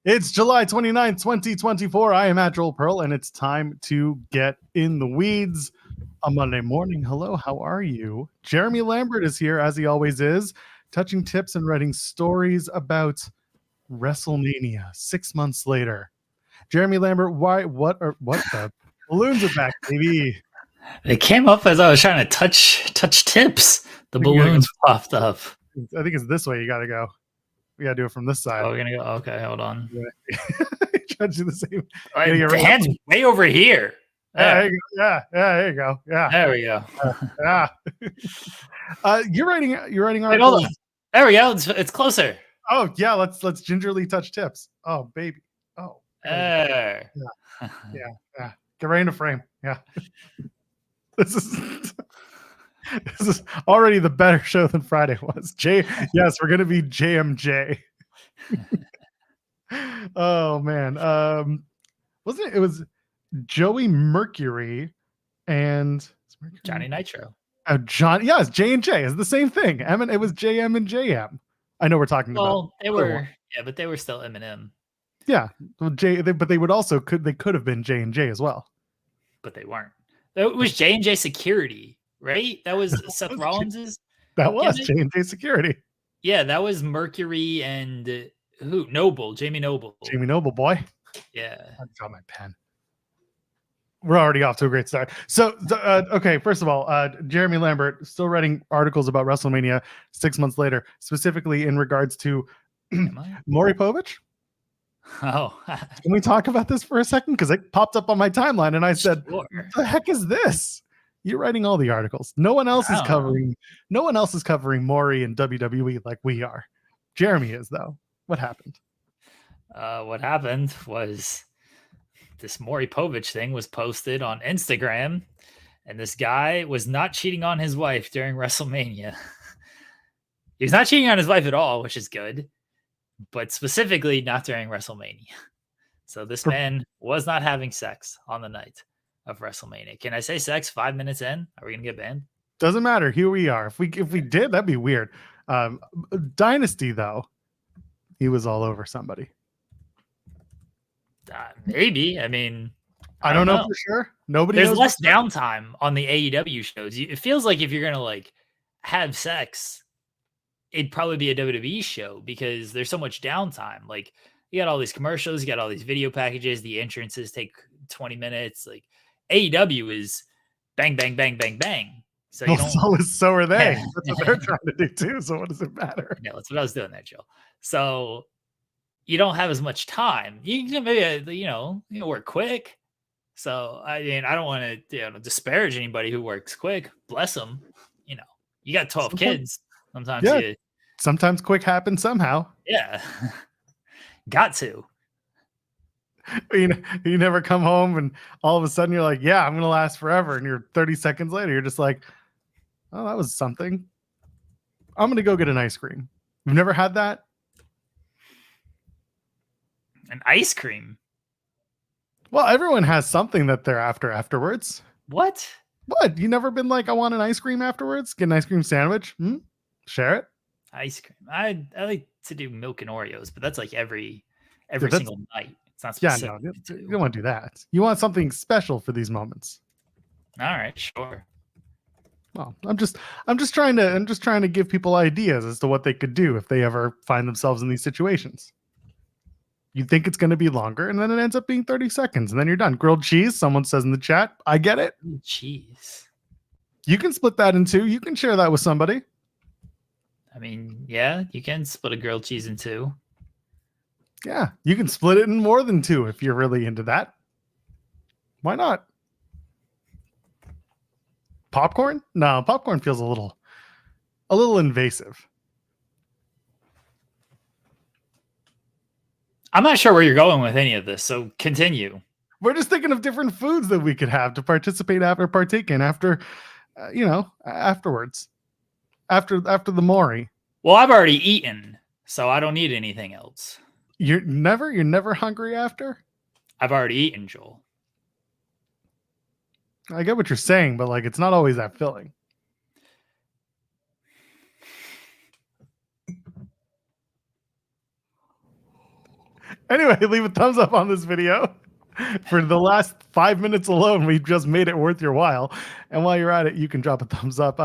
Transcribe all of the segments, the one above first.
It's July 29th, 2024. I am at Joel Pearl, and it's time to get in the weeds. A Monday morning. Hello, how are you? Jeremy Lambert is here, as he always is, touching tips and writing stories about WrestleMania 6 months later. Jeremy Lambert, what the balloons are back, baby. They came up as I was trying to touch tips. The balloons popped up. I think it's this way you got to go. We got to do it from this side. Oh, we're going to go. Okay, hold on. Try to do the same. The hand's way over here. There you go. There you go. Yeah. There we go. You're writing articles. Wait, hold on. There we go. It's closer. Oh yeah, let's gingerly touch tips. Oh baby. Oh. There. Yeah. Get right into frame. Yeah. This is already the better show than Friday was. Yes, we're gonna be JMJ. Oh man. Wasn't it? It was Joey Mercury and Johnny Nitro. John, yes, J and J is the same thing. It was JM and JM. I know we're talking about. Well, they were, but they were still M&M. Yeah, well, but they would also could have been J and J as well, but they weren't. It was J and J Security, right? That was Seth Rollins's. That was J and J Security. Yeah, that was Mercury and who? Noble, Jamie Noble. Jamie Noble, boy. Yeah, I got my pen. We're already off to a great start. So, okay, first of all, Jeremy Lambert still writing articles about WrestleMania 6 months later, specifically in regards to Mory Povich. Oh, can we talk about this for a second? Because it popped up on my timeline, and I said, sure. "What the heck is this?" You're writing all the articles. No one else is covering. No one else is covering Mory and WWE like we are. Jeremy is though. What happened? What happened was this Mory Povich thing was posted on Instagram, and this guy was not cheating on his wife during WrestleMania. He was not cheating on his wife at all, which is good, but specifically not during WrestleMania. So this man was not having sex on the night of WrestleMania. Can I say sex 5 minutes in? Are we gonna get banned? Doesn't matter. Here we are. If we did, that'd be weird. Dynasty though, he was all over somebody. Maybe. I mean, I don't know for sure. Nobody. There's less downtime on the AEW shows. It feels like if you're gonna like have sex, it'd probably be a WWE show because there's so much downtime. Like you got all these commercials, you got all these video packages. The entrances take 20 minutes. Like AEW is bang, bang, bang, bang, bang. So you don't. So are they. Yeah. That's what they're trying to do too. So what does it matter? Yeah, that's what I was doing there, Joe. So you don't have as much time. You can maybe, you can work quick. So, I mean, I don't want to disparage anybody who works quick. Bless them. You got 12 kids. Sometimes quick happens somehow. Yeah. Got to. You never come home and all of a sudden you're like, yeah, I'm going to last forever. And you're 30 seconds later, you're just like, oh, that was something. I'm going to go get an ice cream. You've never had that? An ice cream? Well, everyone has something that they're afterwards. What? You never been like, I want an ice cream afterwards? Get an ice cream sandwich? Share it? Ice cream. I like to do milk and Oreos, but that's like every single night. It's not specific. Yeah, no, you don't want to do that. You want something special for these moments. All right, sure. Well, I'm just trying to give people ideas as to what they could do if they ever find themselves in these situations. You think it's going to be longer, and then it ends up being 30 seconds, and then you're done. Grilled cheese, someone says in the chat. I get it. Cheese. You can split that in two. You can share that with somebody. I mean, yeah, you can split a grilled cheese in two. Yeah, you can split it in more than two if you're really into that. Why not? Popcorn? No, popcorn feels a little invasive. I'm not sure where you're going with any of this, so continue. We're just thinking of different foods that we could have to partake in afterwards. After the Mory. Well, I've already eaten, so I don't need anything else. You're never hungry after? I've already eaten, Joel. I get what you're saying, but like it's not always that filling. Anyway, leave a thumbs up on this video. For the last 5 minutes alone, we've just made it worth your while. And while you're at it, you can drop a thumbs up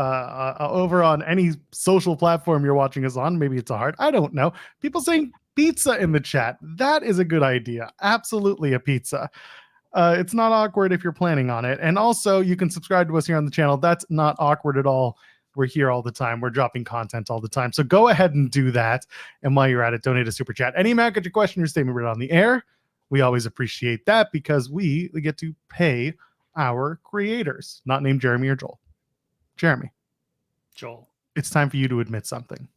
over on any social platform you're watching us on. Maybe it's a heart. I don't know. People saying pizza in the chat. That is a good idea. Absolutely a pizza. It's not awkward if you're planning on it. And also, you can subscribe to us here on the channel. That's not awkward at all. We're here all the time. We're dropping content all the time. So go ahead and do that. And while you're at it, donate a super chat. Any amount, get your question or statement read on the air. We always appreciate that because we get to pay our creators, not named Jeremy or Joel. Jeremy. Joel. It's time for you to admit something.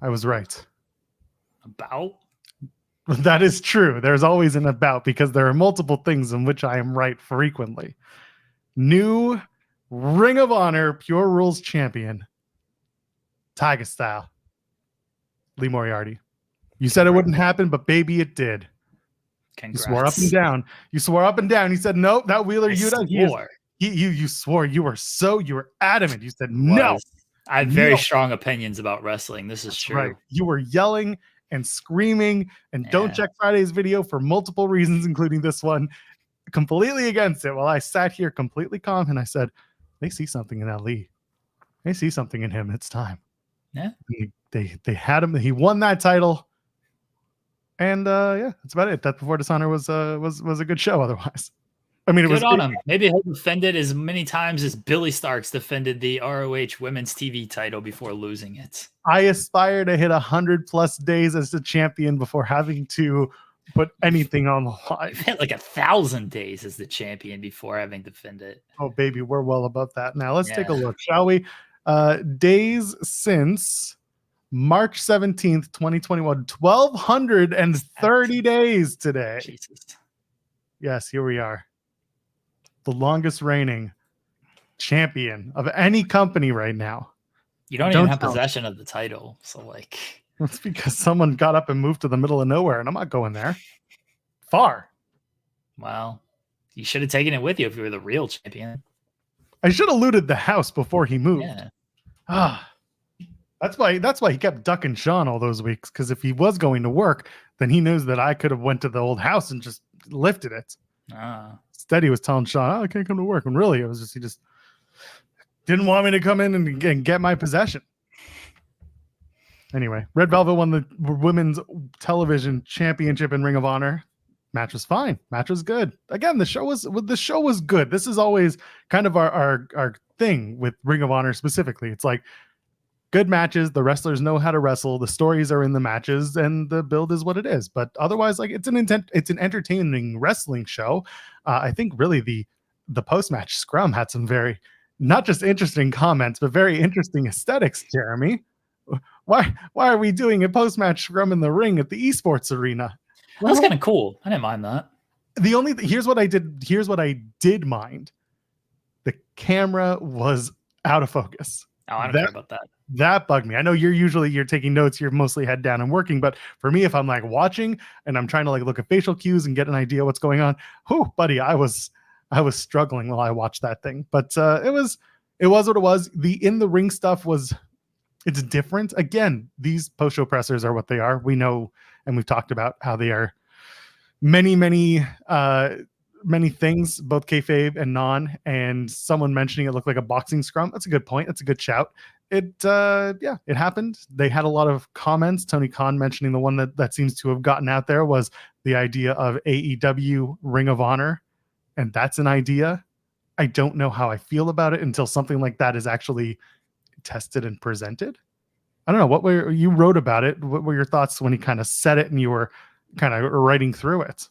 I was right. About? That is true. There's always an about because there are multiple things in which I am right frequently. New Ring of Honor Pure Rules champion, Tiger Style, Lee Moriarty. You said it wouldn't happen, but baby, it did. Congrats. You swore up and down. You swore up and down. You said, nope, that Wheeler Yuta. You swore. You were adamant. You said, no. I have very strong opinions about wrestling. This is true. Right. You were yelling and screaming and don't check Friday's video for multiple reasons, including this one, completely against it. While I sat here completely calm and I said, they see something in Ali. They see something in him. It's time. Yeah. They had him. He won that title. And yeah, that's about it. Death Before Dishonor was a good show otherwise. I mean, it was on him. Maybe he'll defend it as many times as Billy Starks defended the ROH Women's TV title before losing it. I aspire to hit 100+ days as the champion before having to put anything on the line. Hit like 1,000 days as the champion before having to defend it. Oh, baby, we're well above that. Now let's take a look, shall we? Days since March 17th, 2021, 1,230 days today. Jesus. Yes, here we are. The longest reigning champion of any company right now. You don't even have possession of the title. So, like, that's because someone got up and moved to the middle of nowhere, and I'm not going there. Far. Well, you should have taken it with you if you were the real champion. I should have looted the house before he moved. Yeah. That's why he kept ducking Sean all those weeks, because if he was going to work, then he knows that I could have went to the old house and just lifted it. Instead, he was telling Sean, I can't come to work. And really, it was just he just didn't want me to come in and get my possession. Anyway, Red Velvet won the Women's Television Championship in Ring of Honor. Match was fine. Match was good. Again, the show was good. This is always kind of our thing with Ring of Honor specifically. It's like good matches. The wrestlers know how to wrestle. The stories are in the matches, and the build is what it is. But otherwise, like it's an entertaining wrestling show. I think really the post-match scrum had some very not just interesting comments, but very interesting aesthetics. Jeremy, why are we doing a post-match scrum in the ring at the esports arena? Well, that's kind of cool. I didn't mind that. Here's what I did mind. The camera was out of focus. Oh, I don't care about that. That bugged me. I know you're taking notes. You're mostly head down and working. But for me, if I'm like watching and I'm trying to like look at facial cues and get an idea what's going on, buddy, I was struggling while I watched that thing. But it was what it was. The in the ring stuff it's different. Again, these post-show pressers are what they are. We know, and we've talked about how they are many things, both kayfabe and non. And someone mentioning it looked like a boxing scrum. That's a good point. That's a good shout. It happened. They had a lot of comments. Tony Khan mentioning the one that seems to have gotten out there was the idea of AEW Ring of Honor. And that's an idea. I don't know how I feel about it until something like that is actually tested and presented. I don't know. You wrote about it? What were your thoughts when he kind of said it and you were kind of writing through it?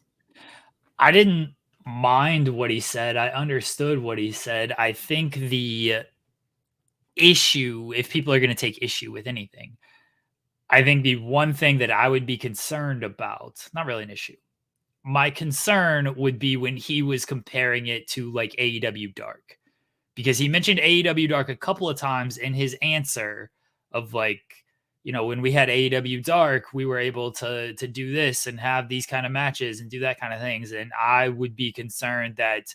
I didn't mind what he said. I understood what he said. I think the issue, if people are going to take issue with anything, I think the one thing that I would be concerned about, not really an issue, my concern would be when he was comparing it to like AEW Dark, because he mentioned AEW Dark a couple of times in his answer of like, you know, when we had AEW Dark, we were able to do this and have these kind of matches and do that kind of things. And I would be concerned that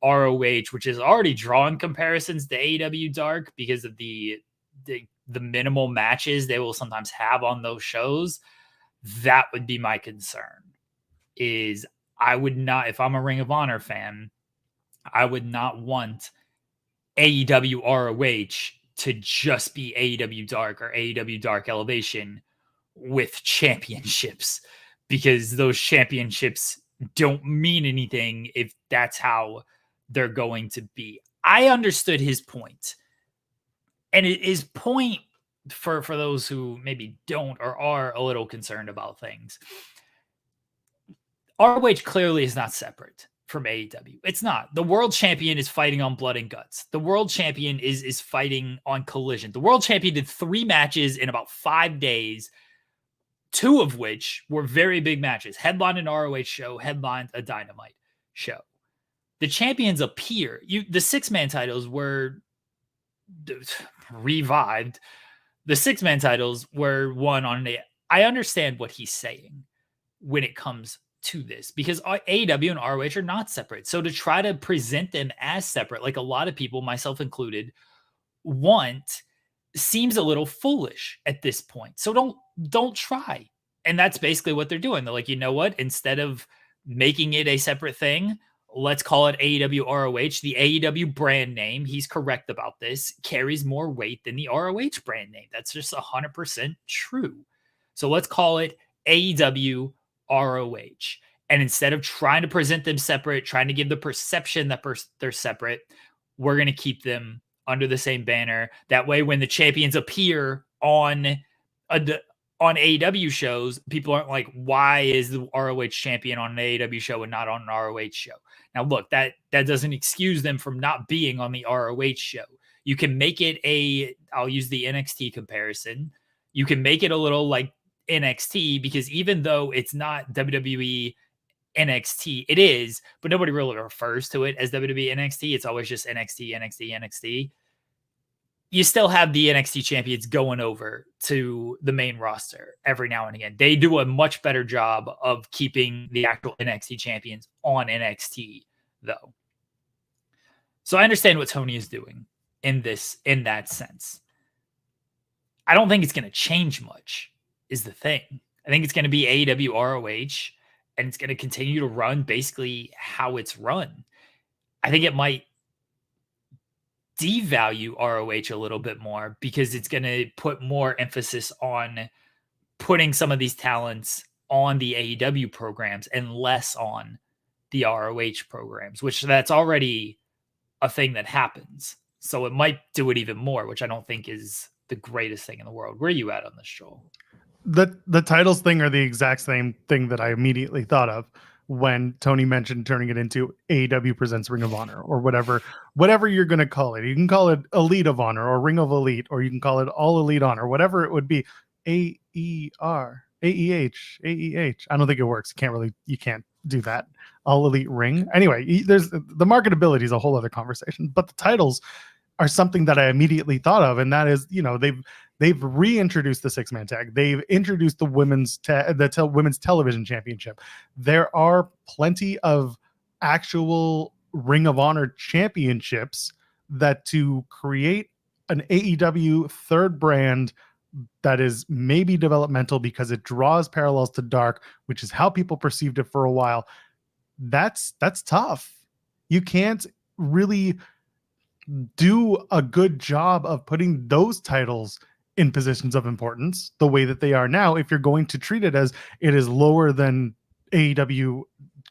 ROH, which is already drawn comparisons to AEW Dark because of the minimal matches they will sometimes have on those shows, That would be my concern. Is I would not, if I'm a Ring of Honor fan, I would not want AEW ROH to just be AEW Dark or AEW Dark Elevation with championships, because those championships don't mean anything if that's how they're going to be. I understood his point. And his point, for those who maybe don't or are a little concerned about things, ROH clearly is not separate from AEW. It's not. The world champion is fighting on Blood and Guts. The world champion is fighting on Collision. The world champion did 3 matches in about 5 days, 2 of which were very big matches. Headlined an ROH show, headlined a Dynamite show. The champions appear. The 6-man titles were revived. The 6-man titles were won on I understand what he's saying when it comes to this, because AEW and ROH are not separate. So to try to present them as separate, like a lot of people, myself included, want, seems a little foolish at this point. So don't try. And that's basically what they're doing. They're like, you know what? Instead of making it a separate thing, let's call it AEW ROH. The AEW brand name, he's correct about this, carries more weight than the ROH brand name. That's just 100% true. So let's call it AEW ROH. And instead of trying to present them separate, trying to give the perception that they're separate, we're going to keep them under the same banner. That way, when the champions appear on AEW shows, people aren't like, why is the ROH champion on an AEW show and not on an ROH show? Now, look, that doesn't excuse them from not being on the ROH show. You can make it I'll use the NXT comparison. You can make it a little like NXT, because even though it's not WWE NXT, it is, but nobody really refers to it as WWE NXT. It's always just NXT, NXT, NXT. You still have the NXT champions going over to the main roster every now and again. They do a much better job of keeping the actual NXT champions on NXT, though. So I understand what Tony is doing in that sense. I don't think it's going to change much, is the thing. I think it's going to be AEW ROH, and it's going to continue to run basically how it's run. I think it might devalue ROH a little bit more, because it's going to put more emphasis on putting some of these talents on the AEW programs and less on the ROH programs, which that's already a thing that happens. So it might do it even more, which I don't think is the greatest thing in the world. Where are you at on this, Joel? The titles thing are the exact same thing that I immediately thought of when Tony mentioned turning it into AEW presents Ring of Honor, or whatever you're going to call it. You can call it Elite of Honor or Ring of Elite, or you can call it All Elite Honor, whatever it would be. AER, AEH, AEH. I don't think it works. You can't do that. All Elite Ring. Anyway, there's the marketability is a whole other conversation, but the titles are something that I immediately thought of, and that is, they've reintroduced the 6-man tag. They've introduced the women's television championship. There are plenty of actual Ring of Honor championships that to create an AEW third brand that is maybe developmental because it draws parallels to Dark, which is how people perceived it for a while. That's tough. You can't really do a good job of putting those titles in positions of importance the way that they are now if you're going to treat it as it is lower than AEW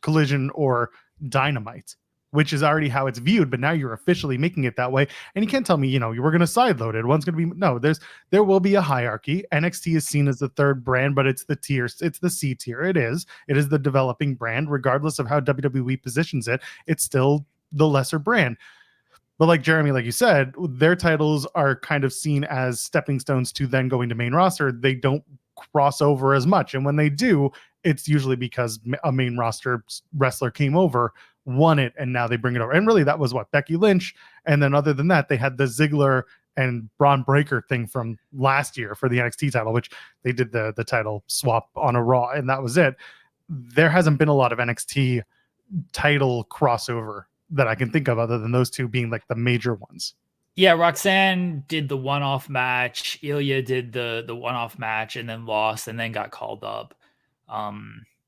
Collision or Dynamite, which is already how it's viewed, but now you're officially making it that way. And you can't tell me, we're going to sideload it. One's going to be, no, there will be a hierarchy. NXT is seen as the third brand, but it's the tiers. It's the C tier. It is the developing brand, regardless of how WWE positions it. It's still the lesser brand. But like Jeremy, like you said, their titles are kind of seen as stepping stones to then going to main roster. They don't cross over as much. And when they do, it's usually because a main roster wrestler came over, won it, and now they bring it over. And really, that was Becky Lynch. And then other than that, they had the Ziggler and Braun Breaker thing from last year for the NXT title, which they did the title swap on a Raw, and that was it. There hasn't been a lot of NXT title crossover that I can think of, other than those two being like the major ones. Yeah, Roxanne did the one-off match. Ilya did the one-off match and then lost and then got called up.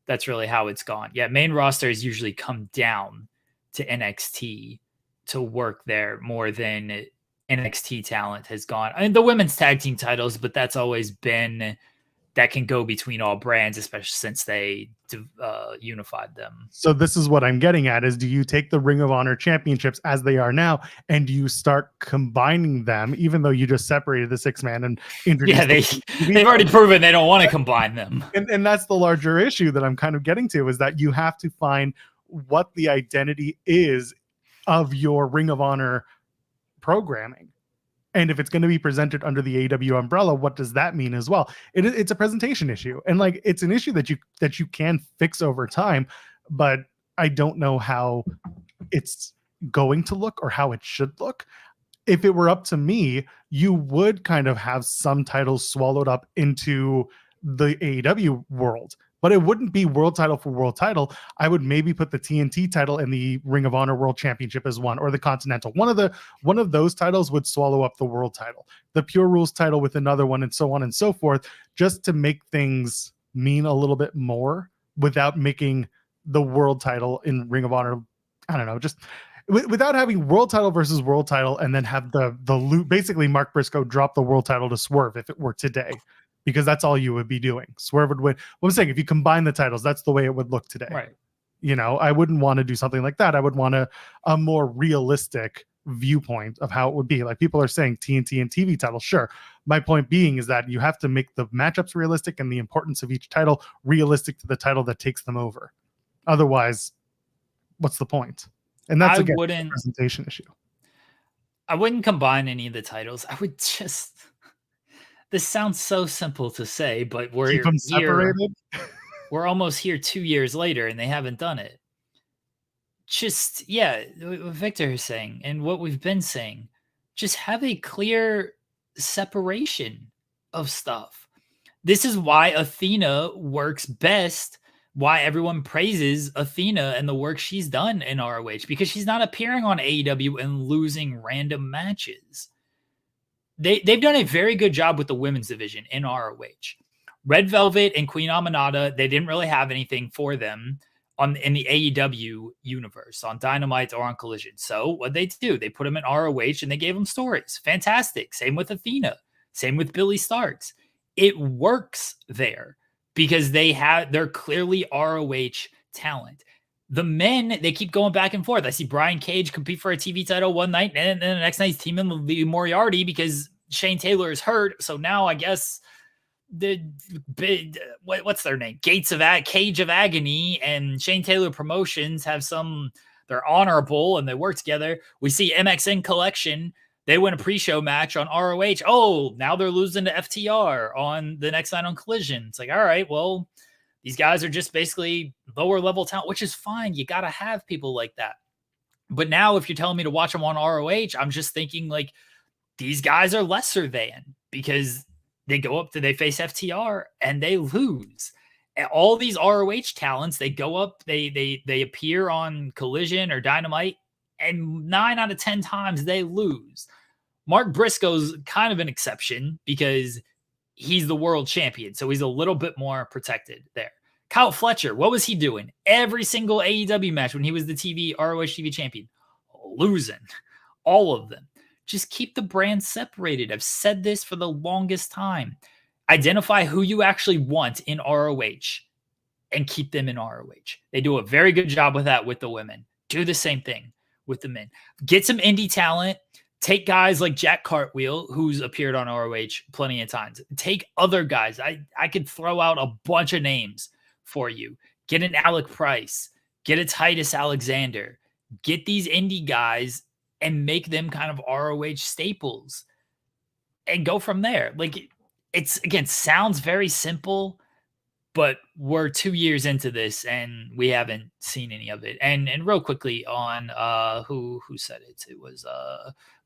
That's really how it's gone. Yeah, main roster has usually come down to NXT to work there more than NXT talent has gone. I mean, the women's tag team titles, but that's always been that can go between all brands, especially since they unified them. So this is what I'm getting at is, do you take the Ring of Honor championships as they are now and do you start combining them, even though you just separated the 6-man and introduced? Yeah, they've already proven they don't want to combine them. And that's the larger issue that I'm kind of getting to, is that you have to find what the identity is of your Ring of Honor programming. And if it's going to be presented under the AEW umbrella, what does that mean as well? It's a presentation issue, and like it's an issue that you can fix over time, but I don't know how it's going to look or how it should look. If it were up to me, you would kind of have some titles swallowed up into the AEW world, but it wouldn't be world title for world title. I would maybe put the TNT title and the Ring of Honor World Championship as one, or the Continental. One of those titles would swallow up the world title, the Pure Rules title with another one, and so on and so forth, just to make things mean a little bit more without making the world title in Ring of Honor, I don't know, just without having world title versus world title and then have the loot, basically Mark Briscoe drop the world title to Swerve if it were today. Because that's all you would be doing. Swerve would win. Well, I'm saying if you combine the titles, that's the way it would look today. Right. You know, I wouldn't want to do something like that. I would want a more realistic viewpoint of how it would be. Like people are saying TNT and TV titles. Sure. My point being is that you have to make the matchups realistic and the importance of each title realistic to the title that takes them over. Otherwise, what's the point? And that's again a presentation issue. I wouldn't combine any of the titles. I would just... This sounds so simple to say, but we're keep them separated. We're almost here 2 years later, and they haven't done it. Just, yeah, what Victor is saying, and what we've been saying, just have a clear separation of stuff. This is why Athena works best, why everyone praises Athena and the work she's done in ROH, because she's not appearing on AEW and losing random matches. They've done a very good job with the women's division in ROH. Red Velvet and Queen Aminata, they didn't really have anything for them in the AEW universe, on Dynamite or on Collision. So what they do, they put them in ROH and they gave them stories. Fantastic. Same with Athena. Same with Billy Starks. It works there because they're clearly ROH talent. The men, they keep going back and forth. I see Brian Cage compete for a TV title one night, and then the next night he's teaming with Lee Moriarty because Shane Taylor is hurt. So now I guess what's their name? Cage of Agony and Shane Taylor Promotions have they're honorable and they work together. We see MXN Collection. They win a pre-show match on ROH. Oh, now they're losing to FTR on the next night on Collision. It's like, all right, well, these guys are just basically lower level talent, which is fine. You got to have people like that. But now if you're telling me to watch them on ROH, I'm just thinking like these guys are lesser than, because they go up they face FTR and they lose. And all these ROH talents, they go up, they appear on Collision or Dynamite, and 9 out of 10 times they lose. Mark Briscoe's kind of an exception because he's the world champion, so he's a little bit more protected there. Kyle Fletcher, what was he doing? Every single AEW match when he was the ROH TV champion, losing all of them. Just keep the brands separated. I've said this for the longest time. Identify who you actually want in ROH and keep them in ROH. They do a very good job with that with the women. Do the same thing with the men. Get some indie talent. Take guys like Jack Cartwheel, who's appeared on ROH plenty of times. Take other guys. I could throw out a bunch of names for you. Get an Alec Price. Get a Titus Alexander. Get these indie guys and make them kind of ROH staples and go from there. Like, it's, again, sounds very simple, but we're 2 years into this and we haven't seen any of it. And real quickly on who said it? It was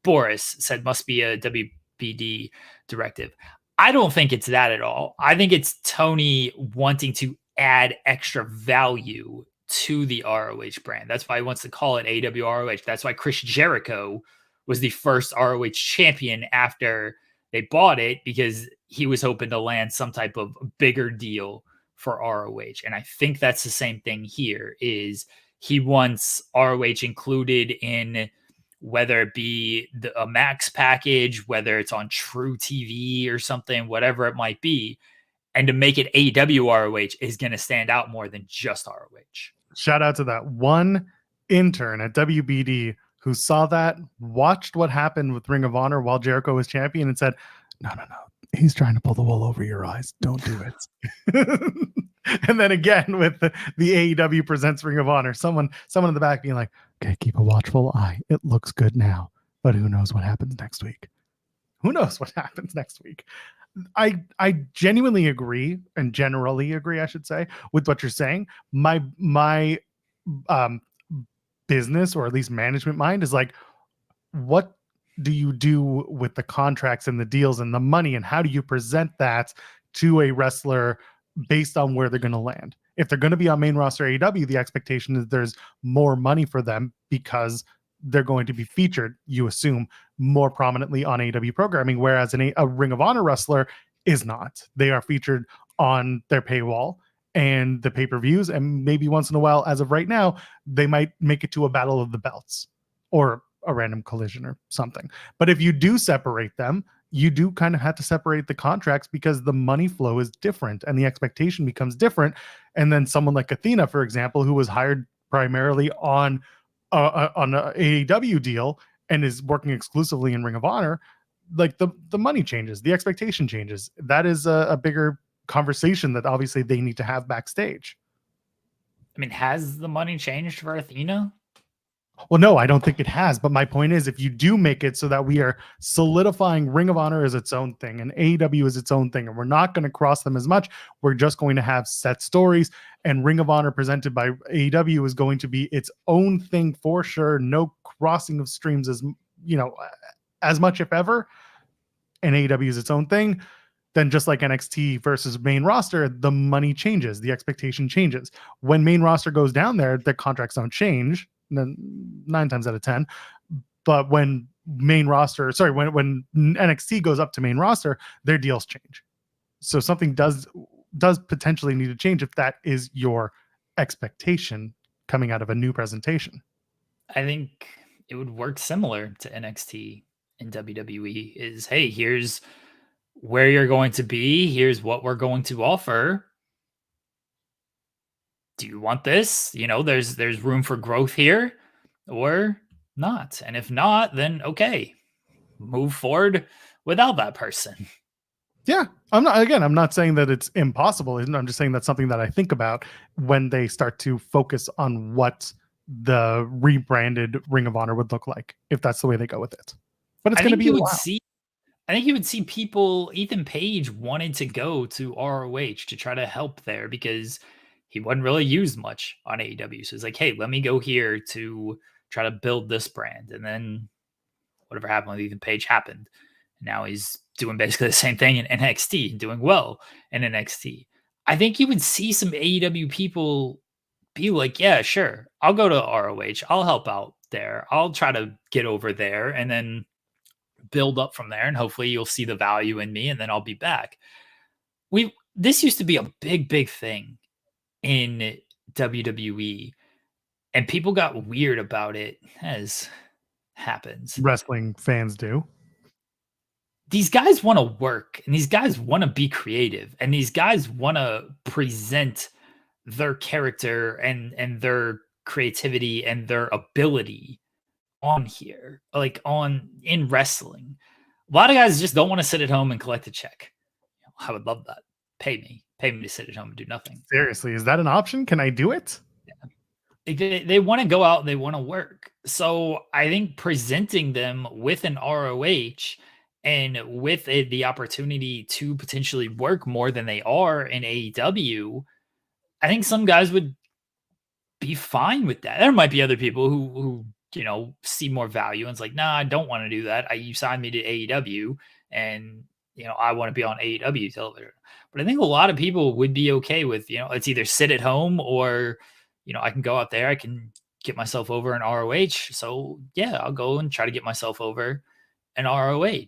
Boris said must be a WBD directive. I don't think it's that at all. I think it's Tony wanting to add extra value to the ROH brand. That's why he wants to call it AEW ROH. That's why Chris Jericho was the first ROH champion after they bought it, because he was hoping to land some type of bigger deal for ROH. And I think that's the same thing here. Is he wants ROH included in whether it be a Max package, whether it's on True TV or something, whatever it might be. And to make it AEW ROH is going to stand out more than just ROH. Shout out to that one intern at WBD who saw that, watched what happened with Ring of Honor while Jericho was champion, and said, no, he's trying to pull the wool over your eyes. Don't do it. And then again with the AEW presents Ring of Honor, someone in the back being like, okay, keep a watchful eye. It looks good now, but who knows what happens next week? Who knows what happens next week? I genuinely agree, and generally agree, I should say, with what you're saying. My business, or at least management mind, is like, what do you do with the contracts and the deals and the money, and how do you present that to a wrestler based on where they're going to land? If they're going to be on main roster AEW, the expectation is there's more money for them because they're going to be featured, you assume, more prominently on AEW programming, whereas a Ring of Honor wrestler is not. They are featured on their paywall and the pay-per-views, and maybe once in a while, as of right now, they might make it to a battle of the belts or a random collision or something. But if you do separate them, you do kind of have to separate the contracts because the money flow is different and the expectation becomes different. And then someone like Athena, for example, who was hired primarily on an AEW deal and is working exclusively in Ring of Honor, like the money changes, the expectation changes. That is a bigger conversation that obviously they need to have backstage. I mean, has the money changed for Athena? Well, no, I don't think it has. But my point is, if you do make it so that we are solidifying Ring of Honor as its own thing and AEW is its own thing, and we're not going to cross them as much, we're just going to have set stories, and Ring of Honor presented by AEW is going to be its own thing for sure. No crossing of streams as much, if ever. And AEW is its own thing. Then just like NXT versus main roster, the money changes, the expectation changes. When main roster goes down there, the contracts don't change. 9 times out of 10. But when when NXT goes up to main roster, their deals change. So something does potentially need to change if that is your expectation coming out of a new presentation. I think it would work similar to NXT and WWE is, hey, here's where you're going to be. Here's what we're going to offer. Do you want this? There's room for growth here or not. And if not, then okay, move forward without that person. Yeah, I'm not saying that it's impossible. I'm just saying that's something that I think about when they start to focus on what the rebranded Ring of Honor would look like, if that's the way they go with it. But it's going to be I think you would see people, Ethan Page wanted to go to ROH to try to help there because he wasn't really used much on AEW. So it's like, hey, let me go here to try to build this brand. And then whatever happened with Ethan Page happened. Now he's doing basically the same thing in NXT, doing well in NXT. I think you would see some AEW people be like, yeah, sure, I'll go to ROH. I'll help out there. I'll try to get over there and then build up from there. And hopefully you'll see the value in me and then I'll be back. This used to be a big thing in WWE and people got weird about it, as happens. Wrestling fans do. These guys want to work and these guys want to be creative and these guys want to present their character and their creativity and their ability on here, like in wrestling. A lot of guys just don't want to sit at home and collect a check. I would love that. Pay me to sit at home and do nothing. Seriously, is that an option? Can I do it? Yeah. They want to go out and they want to work. So I think presenting them with an ROH and with the opportunity to potentially work more than they are in AEW, I think some guys would be fine with that. There might be other people who see more value and it's like, nah, I don't want to do that. You signed me to AEW and, I want to be on AEW television. But I think a lot of people would be okay with, it's either sit at home or, I can go out there. I can get myself over in ROH. So yeah, I'll go and try to get myself over in ROH.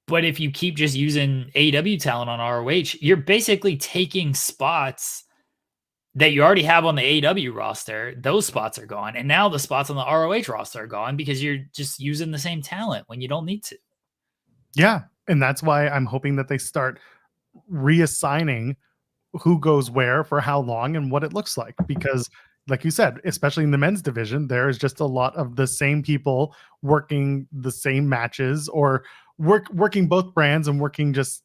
But if you keep just using AEW talent on ROH, you're basically taking spots that you already have on the AEW roster. Those spots are gone. And now the spots on the ROH roster are gone because you're just using the same talent when you don't need to. Yeah. And that's why I'm hoping that they start reassigning who goes where for how long and what it looks like. Because, like you said, especially in the men's division, there's just a lot of the same people working the same matches, or working both brands and working just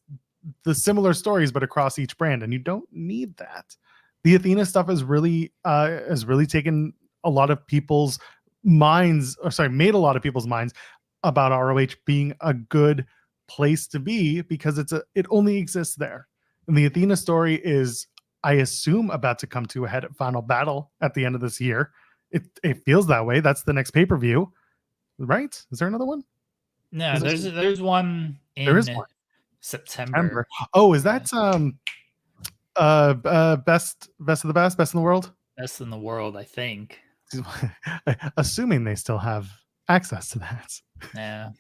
the similar stories, but across each brand. And you don't need that. The Athena stuff has really taken a lot of people's minds, or sorry, made a lot of people's minds about ROH being a good place to be, because it only exists there. And the Athena story is, I assume, about to come to a head at Final Battle at the end of this year. It feels that way. That's the next pay-per-view, right? Is there another one? No, there's one in there is one. September. Oh, is that best of the best in the world? Best in the world, I think. Assuming they still have access to that. Yeah.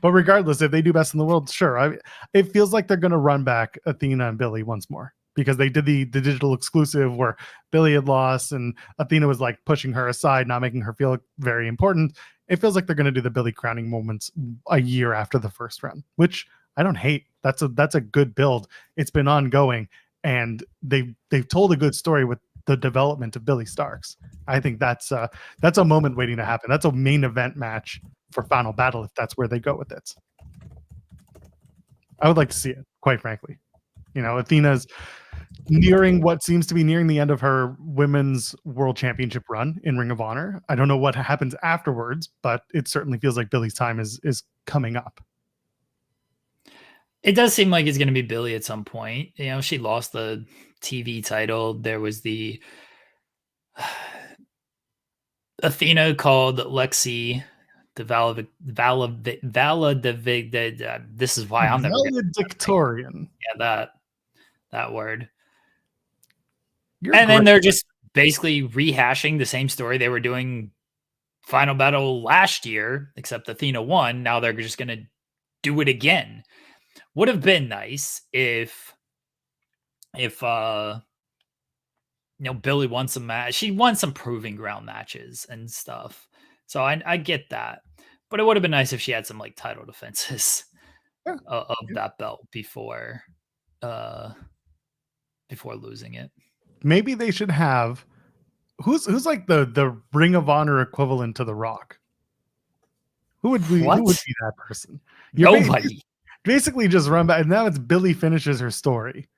But regardless, if they do best in the world, sure. It feels like they're going to run back Athena and Billy once more, because they did the digital exclusive where Billy had lost and Athena was like pushing her aside, not making her feel very important. It feels like they're going to do the Billy crowning moments a year after the first run, which I don't hate. That's a good build. It's been ongoing, and they've told a good story with the development of Billy Starks. I think that's a moment waiting to happen. That's a main event match for Final Battle, if that's where they go with it. I would like to see it, quite frankly. Athena's nearing what seems to be nearing the end of her women's world championship run in Ring of Honor. I don't know what happens afterwards, but it certainly feels like Billy's time is coming up. It does seem like it's going to be Billy at some point. She lost the TV title. There was the Athena called Lexi the this is why I'm never valedictorian. Yeah, that word. Then they're just basically rehashing the same story they were doing Final Battle last year, except Athena won. Now they're just going to do it again. Would have been nice if Billy won some match. She won some proving ground matches and stuff. So I get that. But it would have been nice if she had some like title defenses of that belt before losing it. Maybe they should have who's like the Ring of Honor equivalent to The Rock. Who would be that person? Nobody. Basically just run back, and now it's Billy finishes her story.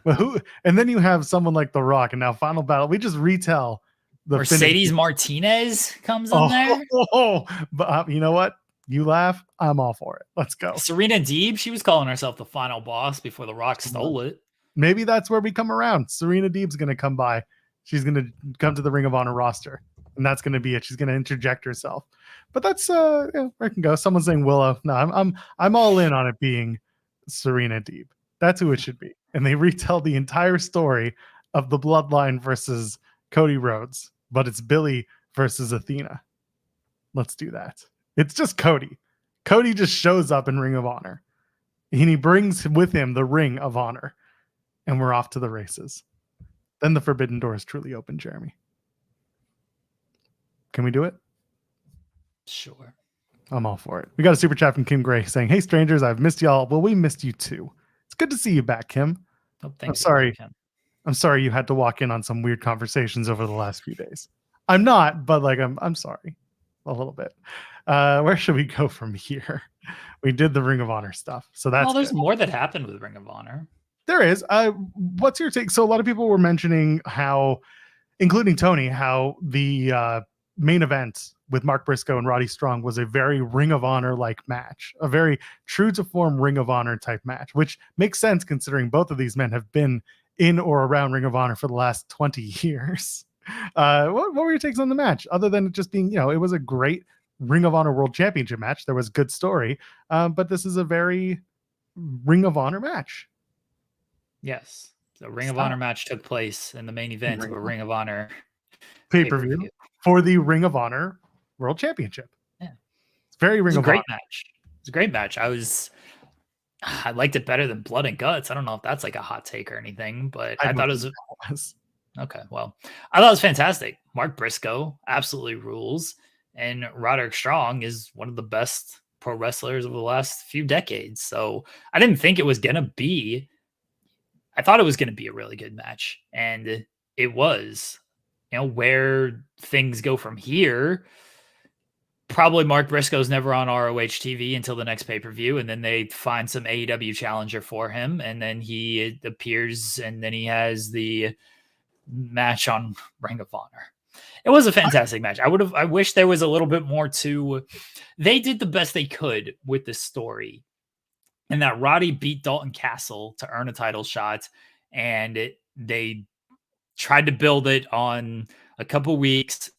But and then you have someone like The Rock, and now Final Battle, we just retell the Mercedes Martinez comes in there. But you know what? You laugh, I'm all for it. Let's go. Serena Deeb, she was calling herself the final boss before The Rock stole it. Maybe that's where we come around. Serena Deeb's going to come by. She's going to come to the Ring of Honor roster, and that's going to be it. She's going to interject herself. But that's where it can go. Someone's saying Willow. No, I'm all in on it being Serena Deeb. That's who it should be. And they retell the entire story of the Bloodline versus Cody Rhodes, but it's Billy versus Athena. Let's do that. It's just Cody. Cody just shows up in Ring of Honor, and he brings with him the Ring of Honor, and we're off to the races. Then the forbidden door is truly open, Jeremy. Can we do it? Sure. I'm all for it. We got a super chat from Kim Gray saying, "Hey strangers, I've missed y'all. Well, we missed you too. It's good to see you back, Kim. I'm sorry. I'm sorry you had to walk in on some weird conversations over the last few days. I'm not, but like I'm sorry a little bit. Where should we go from here? We did the Ring of Honor stuff, so that's there's more that happened with Ring of Honor. There is. What's your take? So a lot of people were mentioning how, including Tony, how the main event with Mark Briscoe and Roddy Strong was a very Ring of Honor like match, a very true to form Ring of Honor type match, which makes sense considering both of these men have been in or around Ring of Honor for the last 20 years. What were your takes on the match, other than it just being, it was a great Ring of Honor World Championship match. There was good story, but this is a very Ring of Honor match. Yes. The Ring of Honor match took place in the main event of a Ring of Honor pay-per-view for the Ring of Honor World Championship. Yeah. It's very Ring of Honor. Match. It's a great match. I was I liked it better than Blood and Guts. I don't know if that's like a hot take or anything, but I thought it was okay. Well, I thought it was fantastic. Mark Briscoe absolutely rules, and Roderick Strong is one of the best pro wrestlers of the last few decades. So I didn't think it was gonna be. I thought it was gonna be a really good match, and it was. You know, where things go from here. Probably Mark Briscoe's never on ROH TV until the next pay-per-view, and then they find some AEW challenger for him, and then he appears, and then he has the match on Ring of Honor. It was a fantastic match. I wish there was a little bit more to. They did the best they could with the story, and that Roddy beat Dalton Castle to earn a title shot, and they tried to build it on a couple weeks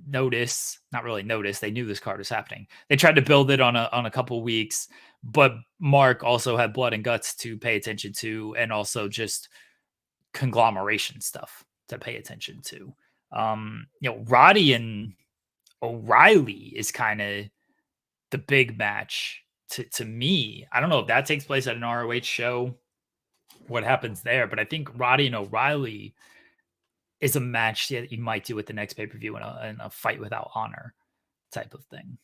notice, not really notice. They knew this card was happening. They tried to build it on a couple weeks, but Mark also had Blood and Guts to pay attention to, and also just conglomeration stuff to pay attention to. Roddy and O'Reilly is kind of the big match to me. I don't know if that takes place at an ROH show, what happens there, but I think Roddy and O'Reilly is a match that you might do at the next pay-per-view in a fight without honor type of thing.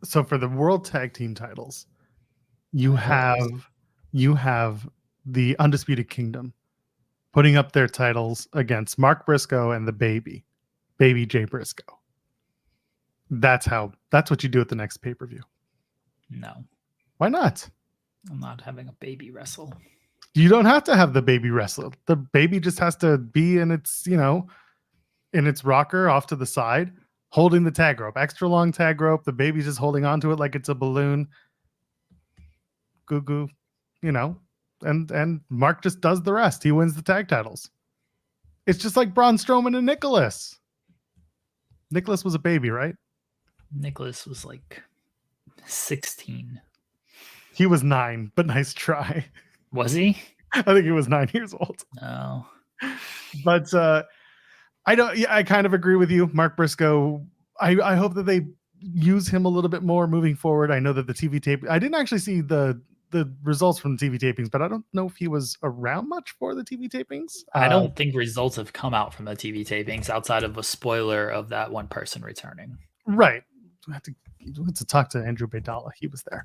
So for the World Tag Team titles, you have the Undisputed Kingdom putting up their titles against Mark Briscoe and the baby Jay Briscoe. That's what you do at the next pay-per-view. No. Why not? I'm not having a baby wrestle. You don't have to have the baby wrestle. The baby just has to be in its, in its rocker off to the side, holding the tag rope, extra long tag rope. The baby's just holding onto it like it's a balloon. Goo, and Mark just does the rest. He wins the tag titles. It's just like Braun Strowman and Nicholas. Nicholas was a baby, right? Nicholas was like 16. He was 9, but nice try. Was he? I think he was 9 years old. Oh. But I kind of agree with you, Mark Briscoe. I hope that they use him a little bit more moving forward. I know that the TV tape, I didn't actually see the results from the TV tapings, but I don't know if he was around much for the TV tapings. I don't think results have come out from the TV tapings outside of a spoiler of that one person returning. Right. I have to talk to Andrew Baydala. He was there.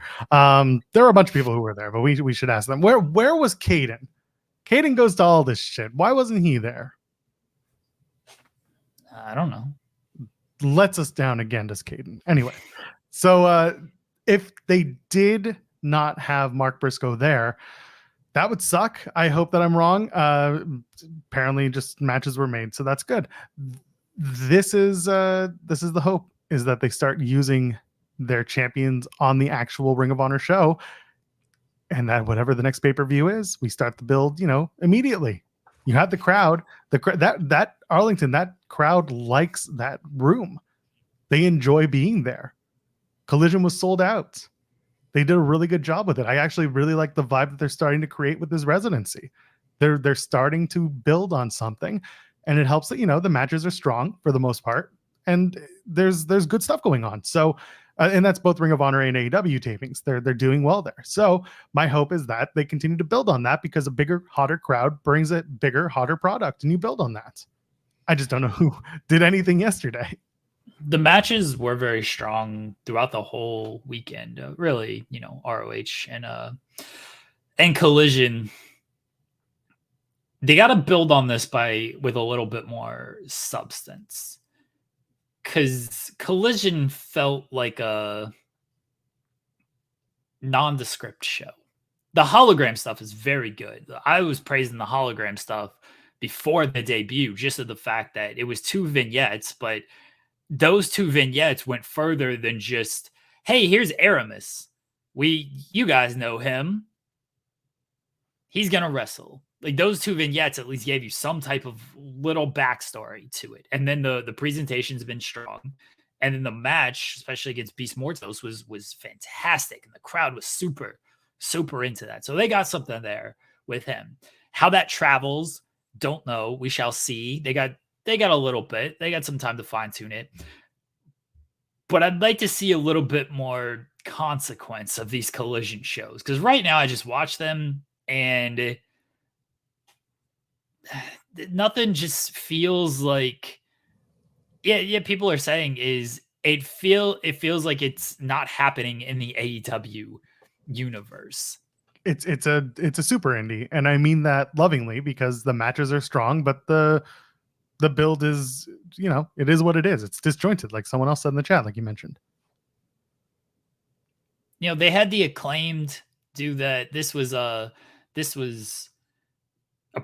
There were a bunch of people who were there, but we should ask them. Where was Caden? Caden goes to all this shit. Why wasn't he there? I don't know. Lets us down again, does Caden. Anyway, so if they did not have Mark Briscoe there, that would suck. I hope that I'm wrong. Apparently just matches were made, so that's good. This is the hope, is that they start using their champions on the actual Ring of Honor show, and that whatever the next pay-per-view is, we start the build, immediately. You have the crowd, that Arlington, that crowd likes that room. They enjoy being there. Collision was sold out. They did a really good job with it. I actually really like the vibe that they're starting to create with this residency. They're starting to build on something, and it helps that, the matches are strong for the most part, and there's good stuff going on. So, and that's both Ring of Honor and AEW tapings. They're doing well there. So my hope is that they continue to build on that, because a bigger, hotter crowd brings a bigger, hotter product, and you build on that. I just don't know who did anything yesterday. The matches were very strong throughout the whole weekend. Really, ROH and Collision. They got to build on this with a little bit more substance, because Collision felt like a nondescript show. The hologram stuff is very good. I was praising the hologram stuff before the debut, just of the fact that it was 2 vignettes, but those 2 vignettes went further than just, hey, here's Aramis. You guys know him. He's going to wrestle. Like, those 2 vignettes at least gave you some type of little backstory to it. And then the presentation's been strong. And then the match, especially against Beast Mortos, was fantastic. And the crowd was super, super into that. So they got something there with him. How that travels, don't know. We shall see. They got a little bit. They got some time to fine tune it. But I'd like to see a little bit more consequence of these Collision shows, because right now I just watch them and nothing just feels like. Yeah. People are saying is it feels like it's not happening in the AEW universe. It's a super indie, and I mean that lovingly, because the matches are strong, but the build is, it is what it is. It's disjointed, like someone else said in the chat, like you mentioned. They had the Acclaimed do that. This was a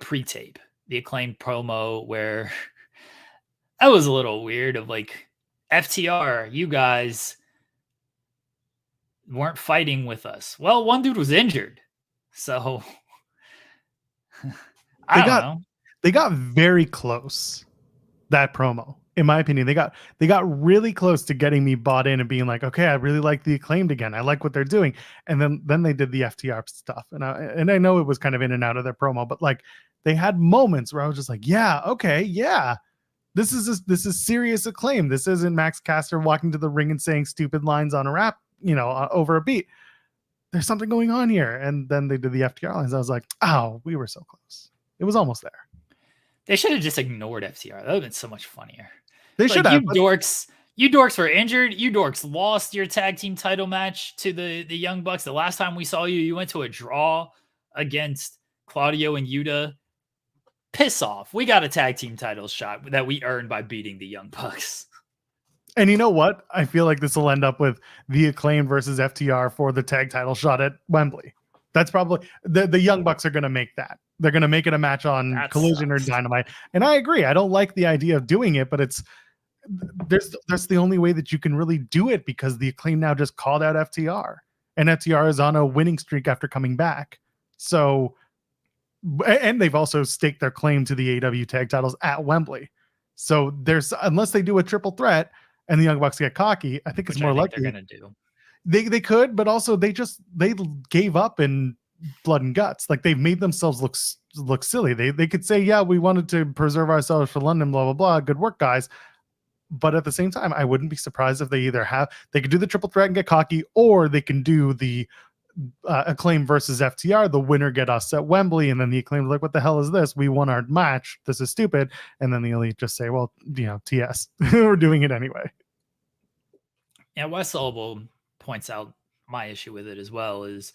pre-tape, the Acclaimed promo, where that was a little weird, of like, FTR, you guys weren't fighting with us. Well, one dude was injured, so I don't know. They got very close. That promo, in my opinion, they got really close to getting me bought in and being like, okay, I really like the Acclaimed again. I like what they're doing. And then they did the FTR stuff, and I know it was kind of in and out of their promo, but like, they had moments where I was just like, yeah, okay, yeah, this is serious Acclaim. This isn't Max Caster walking to the ring and saying stupid lines on a rap, over a beat. There's something going on here. And then they did the FTR lines. I was like, oh, we were so close. It was almost there. They should have just ignored FTR. That would have been so much funnier. They should have. You dorks were injured. You dorks lost your tag team title match to the Young Bucks. The last time we saw you, you went to a draw against Claudio and Yuta. Piss off. We got a tag team title shot that we earned by beating the Young Bucks. And you know what? I feel like this will end up with the Acclaim versus FTR for the tag title shot at Wembley. That's probably the Young Bucks are going to make that. They're going to make it a match on Collision or Dynamite. And I agree. I don't like the idea of doing it, but that's the only way that you can really do it, because the Acclaim now just called out FTR, and FTR is on a winning streak after coming back. So, and they've also staked their claim to the AEW tag titles at Wembley. So unless they do a triple threat and the Young Bucks get cocky, I think it's more likely they're going to do. They could, but also they gave up in blood and guts. Like, they've made themselves look silly. They could say, yeah, we wanted to preserve ourselves for London, blah, blah, blah. Good work, guys. But at the same time, I wouldn't be surprised if they could do the triple threat and get cocky, or they can do the Acclaim versus FTR. The winner get us at Wembley, and then the Acclaim like, what the hell is this? We won our match. This is stupid. And then the Elite just say, well, TS, we're doing it anyway. Yeah, Wes Elbow points out my issue with it as well is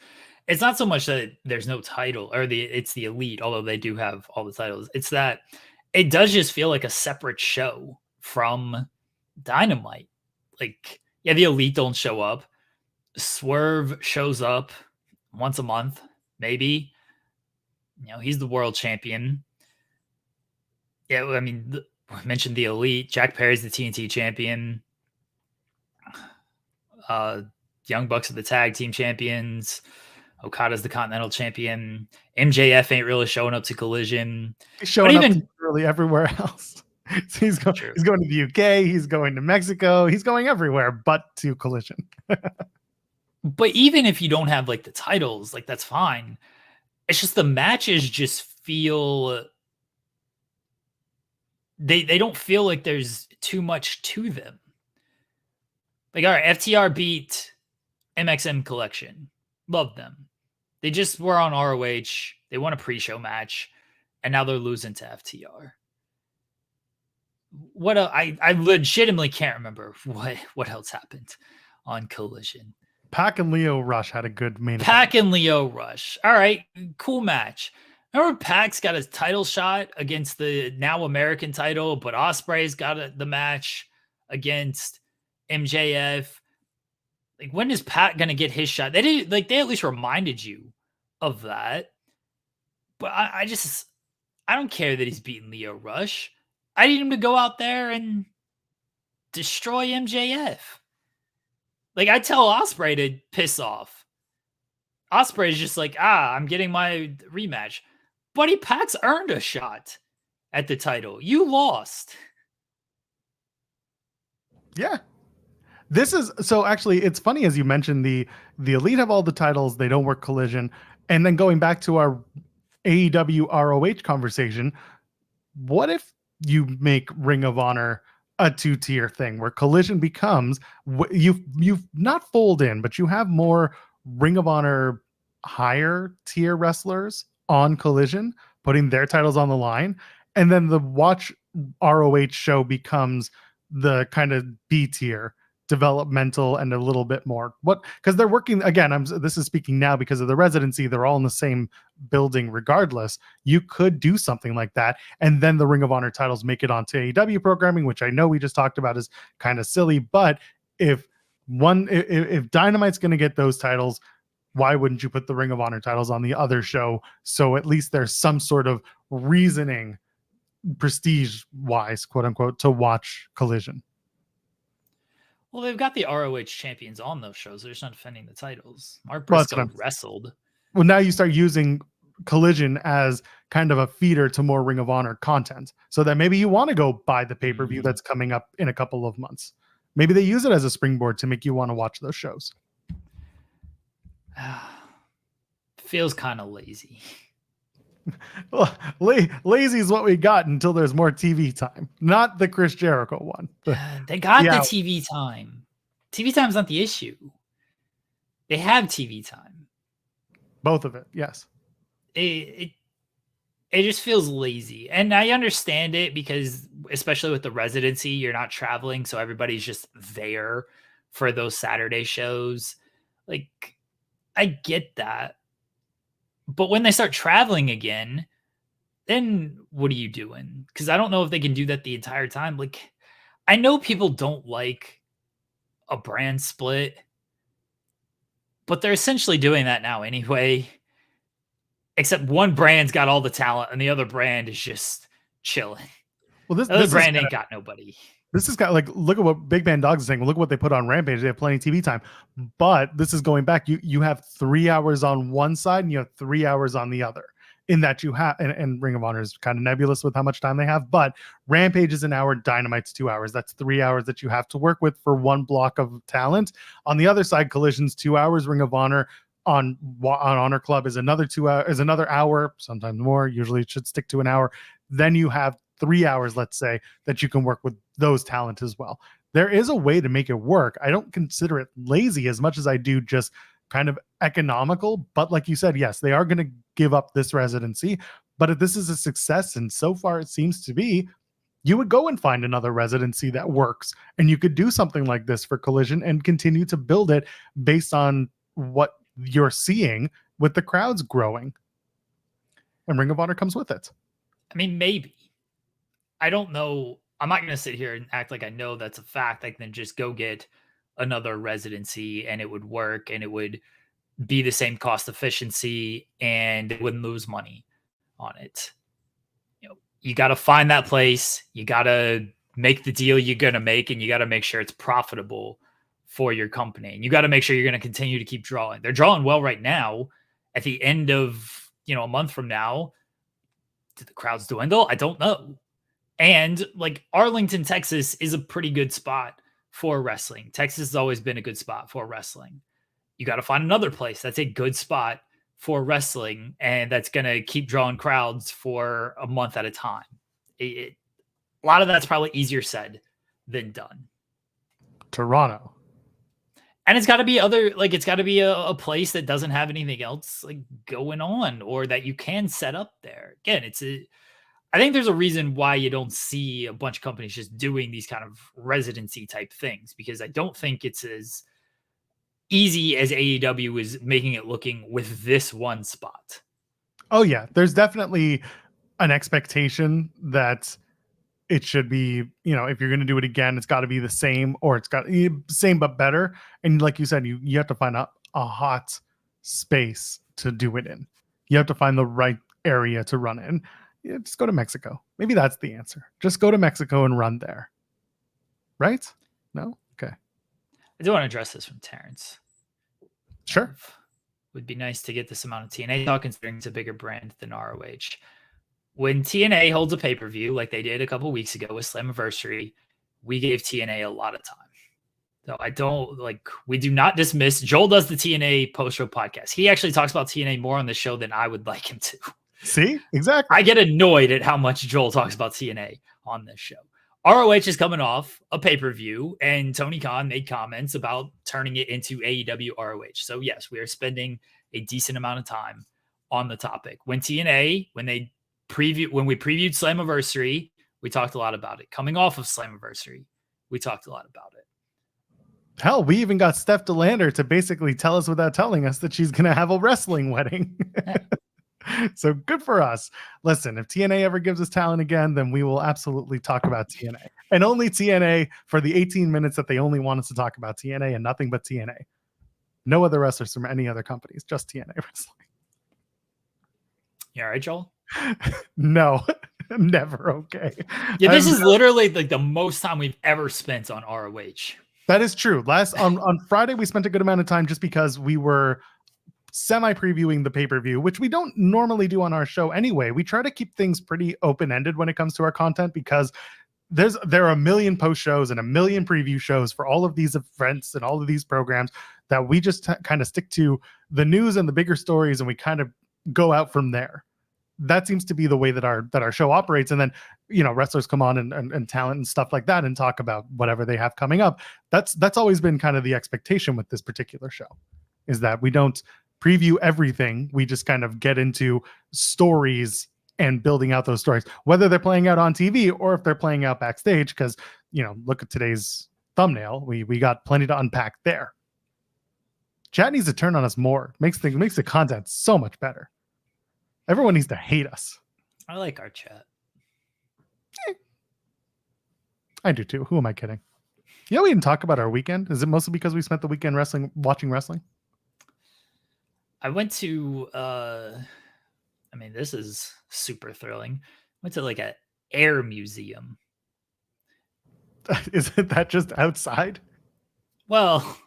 it's not so much that there's no title, or it's the Elite, although they do have all the titles. It's that it does just feel like a separate show from Dynamite. Like, yeah, the Elite don't show up. Swerve shows up once a month, maybe. He's the world champion. Yeah, I mean, I mentioned the Elite. Jack Perry's the TNT champion. Young Bucks are the tag team champions. Okada's the Continental champion. MJF ain't really showing up to Collision. He's showing up really everywhere else. So he's going to the UK. He's going to Mexico. He's going everywhere but to Collision. But even if you don't have like the titles, like, that's fine. It's just the matches just feel they don't feel like there's too much to them. Like, all right, FTR beat MXM Collection. Love them. They just were on ROH. They won a pre-show match, and now they're losing to FTR. I legitimately can't remember what else happened on Collision. Pac and Leo Rush had a good main event. Pac and Leo Rush. All right, cool match. Remember, Pac's got his title shot against the now American title, but Ospreay's got the match against MJF. Like, when is Pac gonna get his shot? They at least reminded you of that. But I don't care that he's beating Leo Rush. I need him to go out there and destroy MJF. Like, I tell Ospreay to piss off. Ospreay's just like, I'm getting my rematch. Buddy, Pac's earned a shot at the title. You lost. Yeah. This is so actually, it's funny as you mentioned the Elite have all the titles. They don't work Collision. And then going back to our AEW ROH conversation, what if you make Ring of Honor a 2-tier thing where Collision becomes you've not fold in, but you have more Ring of Honor higher tier wrestlers on Collision putting their titles on the line, and then the Watch ROH show becomes the kind of B tier developmental and a little bit more because they're working again. This is speaking now because of the residency. They're all in the same building regardless. You could do something like that, and then the Ring of Honor titles make it onto AEW programming, which I know we just talked about is kind of silly, but if Dynamite's going to get those titles, why wouldn't you put the Ring of Honor titles on the other show? So at least there's some sort of reasoning, prestige wise, quote unquote, to watch Collision. Well, they've got the ROH champions on those shows. They're just not defending the titles. Mark Briscoe wrestled. Well, now you start using Collision as kind of a feeder to more Ring of Honor content, so that maybe you want to go buy the pay-per-view that's coming up in a couple of months. Maybe they use it as a springboard to make you want to watch those shows. Feels kind of lazy. Well, lazy is what we got until there's more TV time. Not the Chris Jericho one. They got the TV time. TV time's not the issue. They have TV time. Both of it, yes. It just feels lazy. And I understand it because, especially with the residency, you're not traveling, so everybody's just there for those Saturday shows. Like, I get that. But when they start traveling again, then what are you doing? Because I don't know if they can do that the entire time. Like, I know people don't like a brand split, but they're essentially doing that now anyway. Except one brand's got all the talent and the other brand is just chilling. Well, this brand ain't got nobody. This has got, like, look at what Big Man Dogs is saying. Well, look at what they put on Rampage. They have plenty of TV time. But this is going back. You have 3 hours on one side and you have 3 hours on the other. In that you have, and Ring of Honor is kind of nebulous with how much time they have, but Rampage is an hour, Dynamite's 2 hours. That's 3 hours that you have to work with for one block of talent. On the other side, Collision's 2 hours. Ring of Honor on Honor Club is another 2 hours, is another hour, sometimes more. Usually it should stick to an hour. Then you have 3 hours, let's say, that you can work with those talent as well. There is a way to make it work. I don't consider it lazy as much as I do just kind of economical, but like you said, yes, they are going to give up this residency, but if this is a success, and so far it seems to be, you would go and find another residency that works, and you could do something like this for Collision and continue to build it based on what you're seeing with the crowds growing, and Ring of Honor comes with it. I mean, maybe. I don't know. I'm not going to sit here and act like I know that's a fact. I can just go get another residency and it would work and it would be the same cost efficiency and it wouldn't lose money on it. You know, you got to find that place. You got to make the deal you're going to make, and you got to make sure it's profitable for your company. And you got to make sure you're going to continue to keep drawing. They're drawing well right now. At the end of, a month from now, did the crowds dwindle? I don't know. And like Arlington, Texas is a pretty good spot for wrestling. Texas has always been a good spot for wrestling. You got to find another place that's a good spot for wrestling and that's going to keep drawing crowds for a month at a time. A lot of that's probably easier said than done. Toronto. And it's got to be it's got to be a place that doesn't have anything else like going on, or that you can set up there. Again, I think there's a reason why you don't see a bunch of companies just doing these kind of residency type things, because I don't think it's as easy as AEW is making it looking with this one spot. Oh yeah. There's definitely an expectation that it should be, if you're going to do it again, it's got to be the same, or it's got same, but better. And like you said, you have to find a hot space to do it in. You have to find the right area to run in. Just go to Mexico. Maybe that's the answer. Just go to Mexico and run there. Right? No? Okay. I do want to address this from Terrence. Sure. Would be nice to get this amount of TNA talk, considering it's a bigger brand than ROH. When TNA holds a pay-per-view like they did a couple weeks ago with Slammiversary, we gave TNA a lot of time. So we do not dismiss. Joel does the TNA post-show podcast. He actually talks about TNA more on the show than I would like him to. See? Exactly. I get annoyed at how much Joel talks about TNA on this show. ROH is coming off a pay-per-view, and Tony Khan made comments about turning it into AEW ROH. So yes, we are spending a decent amount of time on the topic. When TNA, when we previewed Slammiversary, we talked a lot about it. Coming off of Slammiversary, we talked a lot about it. Hell, we even got Steph DeLander to basically tell us without telling us that she's going to have a wrestling wedding. So good for us. Listen, if TNA ever gives us talent again, then we will absolutely talk about TNA. And only TNA for the 18 minutes that they only want us to talk about TNA and nothing but TNA. No other wrestlers from any other companies, just TNA wrestling. You all right, Joel? No, never okay. Yeah, this is literally like the most time we've ever spent on ROH. That is true. On Friday, we spent a good amount of time just because we were semi-previewing the pay-per-view, which we don't normally do on our show anyway. We try to keep things pretty open-ended when it comes to our content because there are a million post shows and a million preview shows for all of these events and all of these programs that we just kind of stick to the news and the bigger stories, and we kind of go out from there. That seems to be the way that our show operates. And then, wrestlers come on and talent and stuff like that and talk about whatever they have coming up. That's always been kind of the expectation with this particular show, is that we don't preview everything. We just kind of get into stories and building out those stories, whether they're playing out on TV or if they're playing out backstage. Because, look at today's thumbnail. We got plenty to unpack there. Chat needs to turn on us more. Makes the content so much better. Everyone needs to hate us. I like our chat. I do too. Who am I kidding? We didn't talk about our weekend. Is it mostly because we spent the weekend watching wrestling? I went to, this is super thrilling. Went to like an air museum. Isn't that just outside? Well,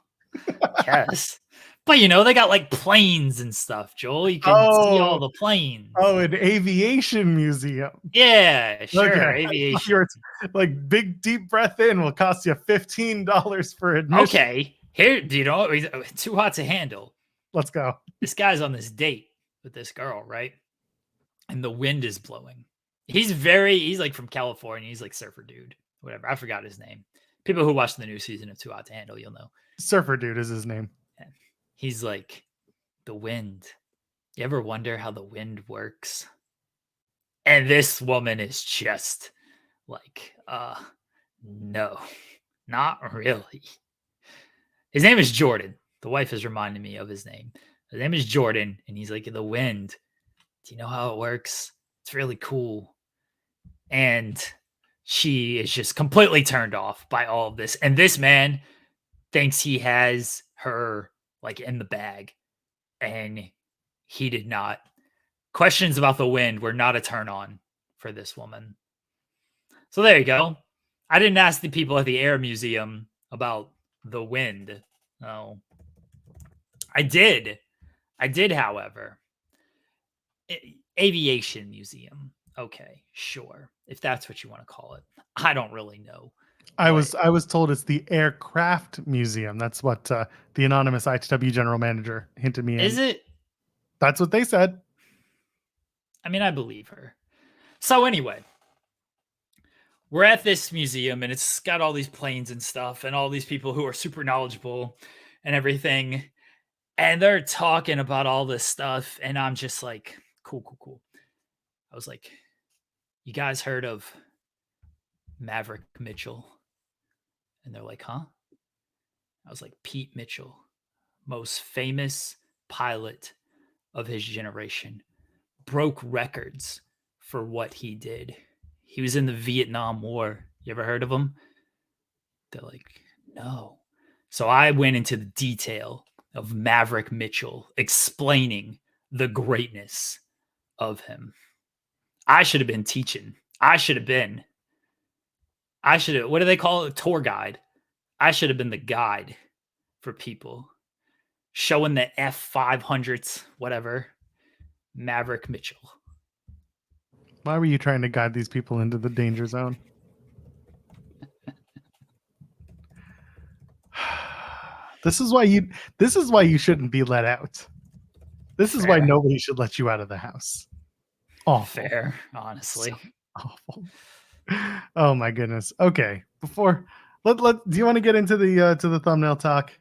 yes. But they got like planes and stuff, Joel. You can see all the planes. Oh, an aviation museum. Yeah, sure. Okay. Aviation. Like big deep breath in will cost you $15 for admission. Okay. Here, too hot to handle. Let's go. This guy's on this date with this girl, right? And the wind is blowing. He's like from California. He's like surfer dude, whatever. I forgot his name. People who watch the new season of Too Hot to Handle, you'll know. Surfer dude is his name. He's like, the wind. You ever wonder how the wind works? And this woman is just like, no, not really. His name is Jordan. The wife is reminding me of his name. His name is Jordan, and he's like, the wind. Do you know how it works? It's really cool. And she is just completely turned off by all of this. And this man thinks he has her like in the bag, and he did not. Questions about the wind were not a turn on for this woman. So there you go. I didn't ask the people at the Air Museum about the wind. No, I did, however. Aviation Museum. Okay, sure. If that's what you want to call it. I don't really know. I was told it's the Aircraft Museum. That's what the anonymous ITW general manager hinted me. Is it? That's what they said. I believe her. So anyway, we're at this museum, and it's got all these planes and stuff, and all these people who are super knowledgeable and everything, and they're talking about all this stuff, and I'm just like, cool. I was like, you guys heard of Maverick Mitchell? And they're like, huh? I was like, Pete Mitchell, most famous pilot of his generation, broke records for what he did. He was in the Vietnam War. You ever heard of him? They're like, no. So I went into the detail of Maverick Mitchell, explaining the greatness of him. I should have been teaching. What do they call it? Tour guide. I should have been the guide for people. Showing the F500s, whatever. Maverick Mitchell. Why were you trying to guide these people into the danger zone? This is why you shouldn't be let out. This is why nobody should let you out of the house. Awful. Fair, honestly. So awful. Oh my goodness. Okay. Before do you want to get into the thumbnail talk?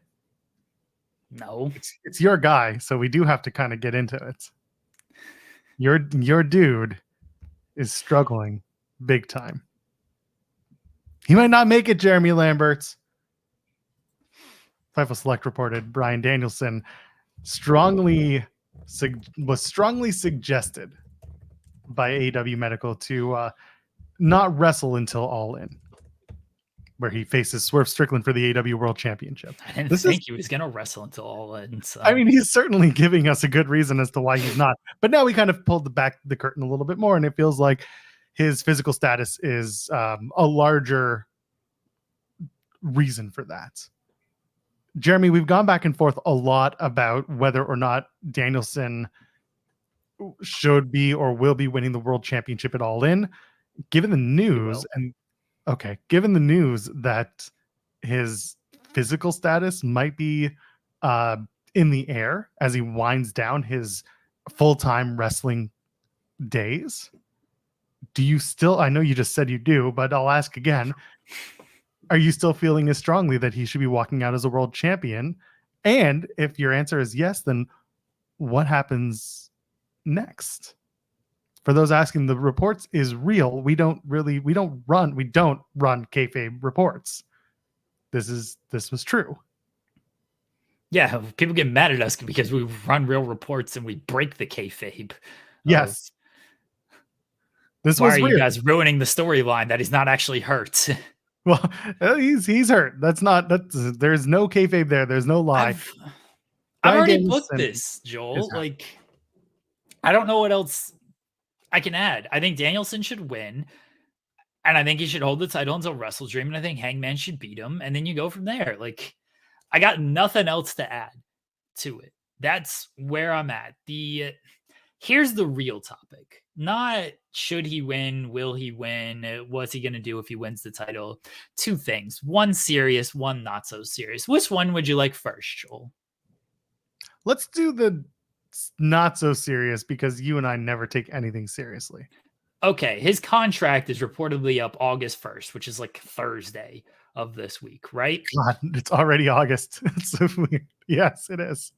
No. It's your guy, so we do have to kind of get into it. Your dude is struggling big time. He might not make it, Jeremy Lamberts. Fightful Select reported Bryan Danielson was strongly suggested by AEW Medical to not wrestle until All In, where he faces Swerve Strickland for the AEW World Championship. I didn't think he was going to wrestle until All In. So. I mean, he's certainly giving us a good reason as to why he's not. But now we kind of pulled the curtain a little bit more, and it feels like his physical status is a larger reason for that. Jeremy, we've gone back and forth a lot about whether or not Danielson should be or will be winning the World Championship at All In. Given the news given the news that his physical status might be in the air as he winds down his full-time wrestling days, do you still, I know you just said you do, but I'll ask again, are you still feeling as strongly that he should be walking out as a world champion? And if your answer is yes, then what happens next? For those asking, the reports is real. We don't run kayfabe reports. This was true. Yeah, people get mad at us because we run real reports and we break the kayfabe. Yes. Why are you guys ruining the storyline that he's not actually hurt? Well, he's hurt. There's no kayfabe there. There's no lie. I've already booked this, Joel. I don't know what else I can add. I think Danielson should win, and I think he should hold the title until WrestleDream, and I think Hangman should beat him, and then you go from there. I got nothing else to add to it. That's where I'm at. Here's the real topic. Not should he win, will he win, what's he going to do if he wins the title? Two things. One serious, one not so serious. Which one would you like first, Joel? Let's do the not so serious because you and I never take anything seriously. Okay, his contract is reportedly up August 1st, which is Thursday of this week, right? God, it's already August. It's so weird. Yes, it is.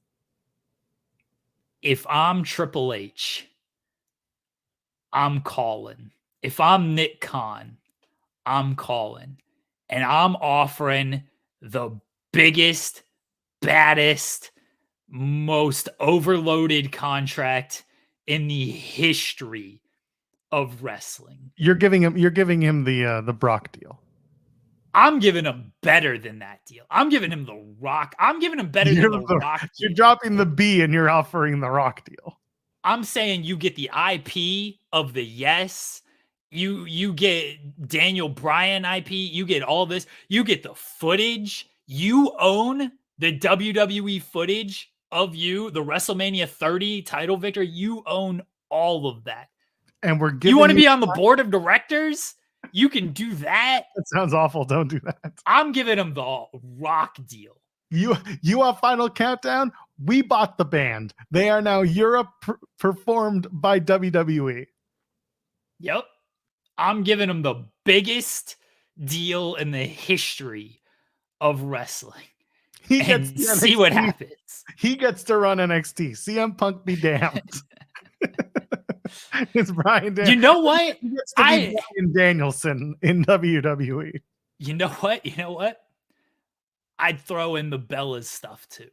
If I'm Triple H, I'm calling. If I'm Nick Khan, I'm calling. And I'm offering the biggest, baddest, most overloaded contract in the history of wrestling. You're giving him the Brock deal. I'm giving him better than that deal. I'm giving him the Rock. I'm giving him better than the Rock deal. You're dropping the B and you're offering the Rock deal. I'm saying you get the IP of the Yes. You get Daniel Bryan IP. You get all this. You get the footage. You own the WWE footage of you, the WrestleMania 30 title victor. You own all of that. And we're giving you want to be on the board of directors? You can do that. That sounds awful. Don't do that. I'm giving him the Rock deal. You want Final Countdown? We bought the band. They are now Europe performed by WWE. Yep. I'm giving him the biggest deal in the history of wrestling. And see what happens. He gets to run NXT. CM Punk be damned. It's Bryan Danielson. You know what? He gets to be Bryan Danielson in WWE. You know what? I'd throw in the Bellas stuff too.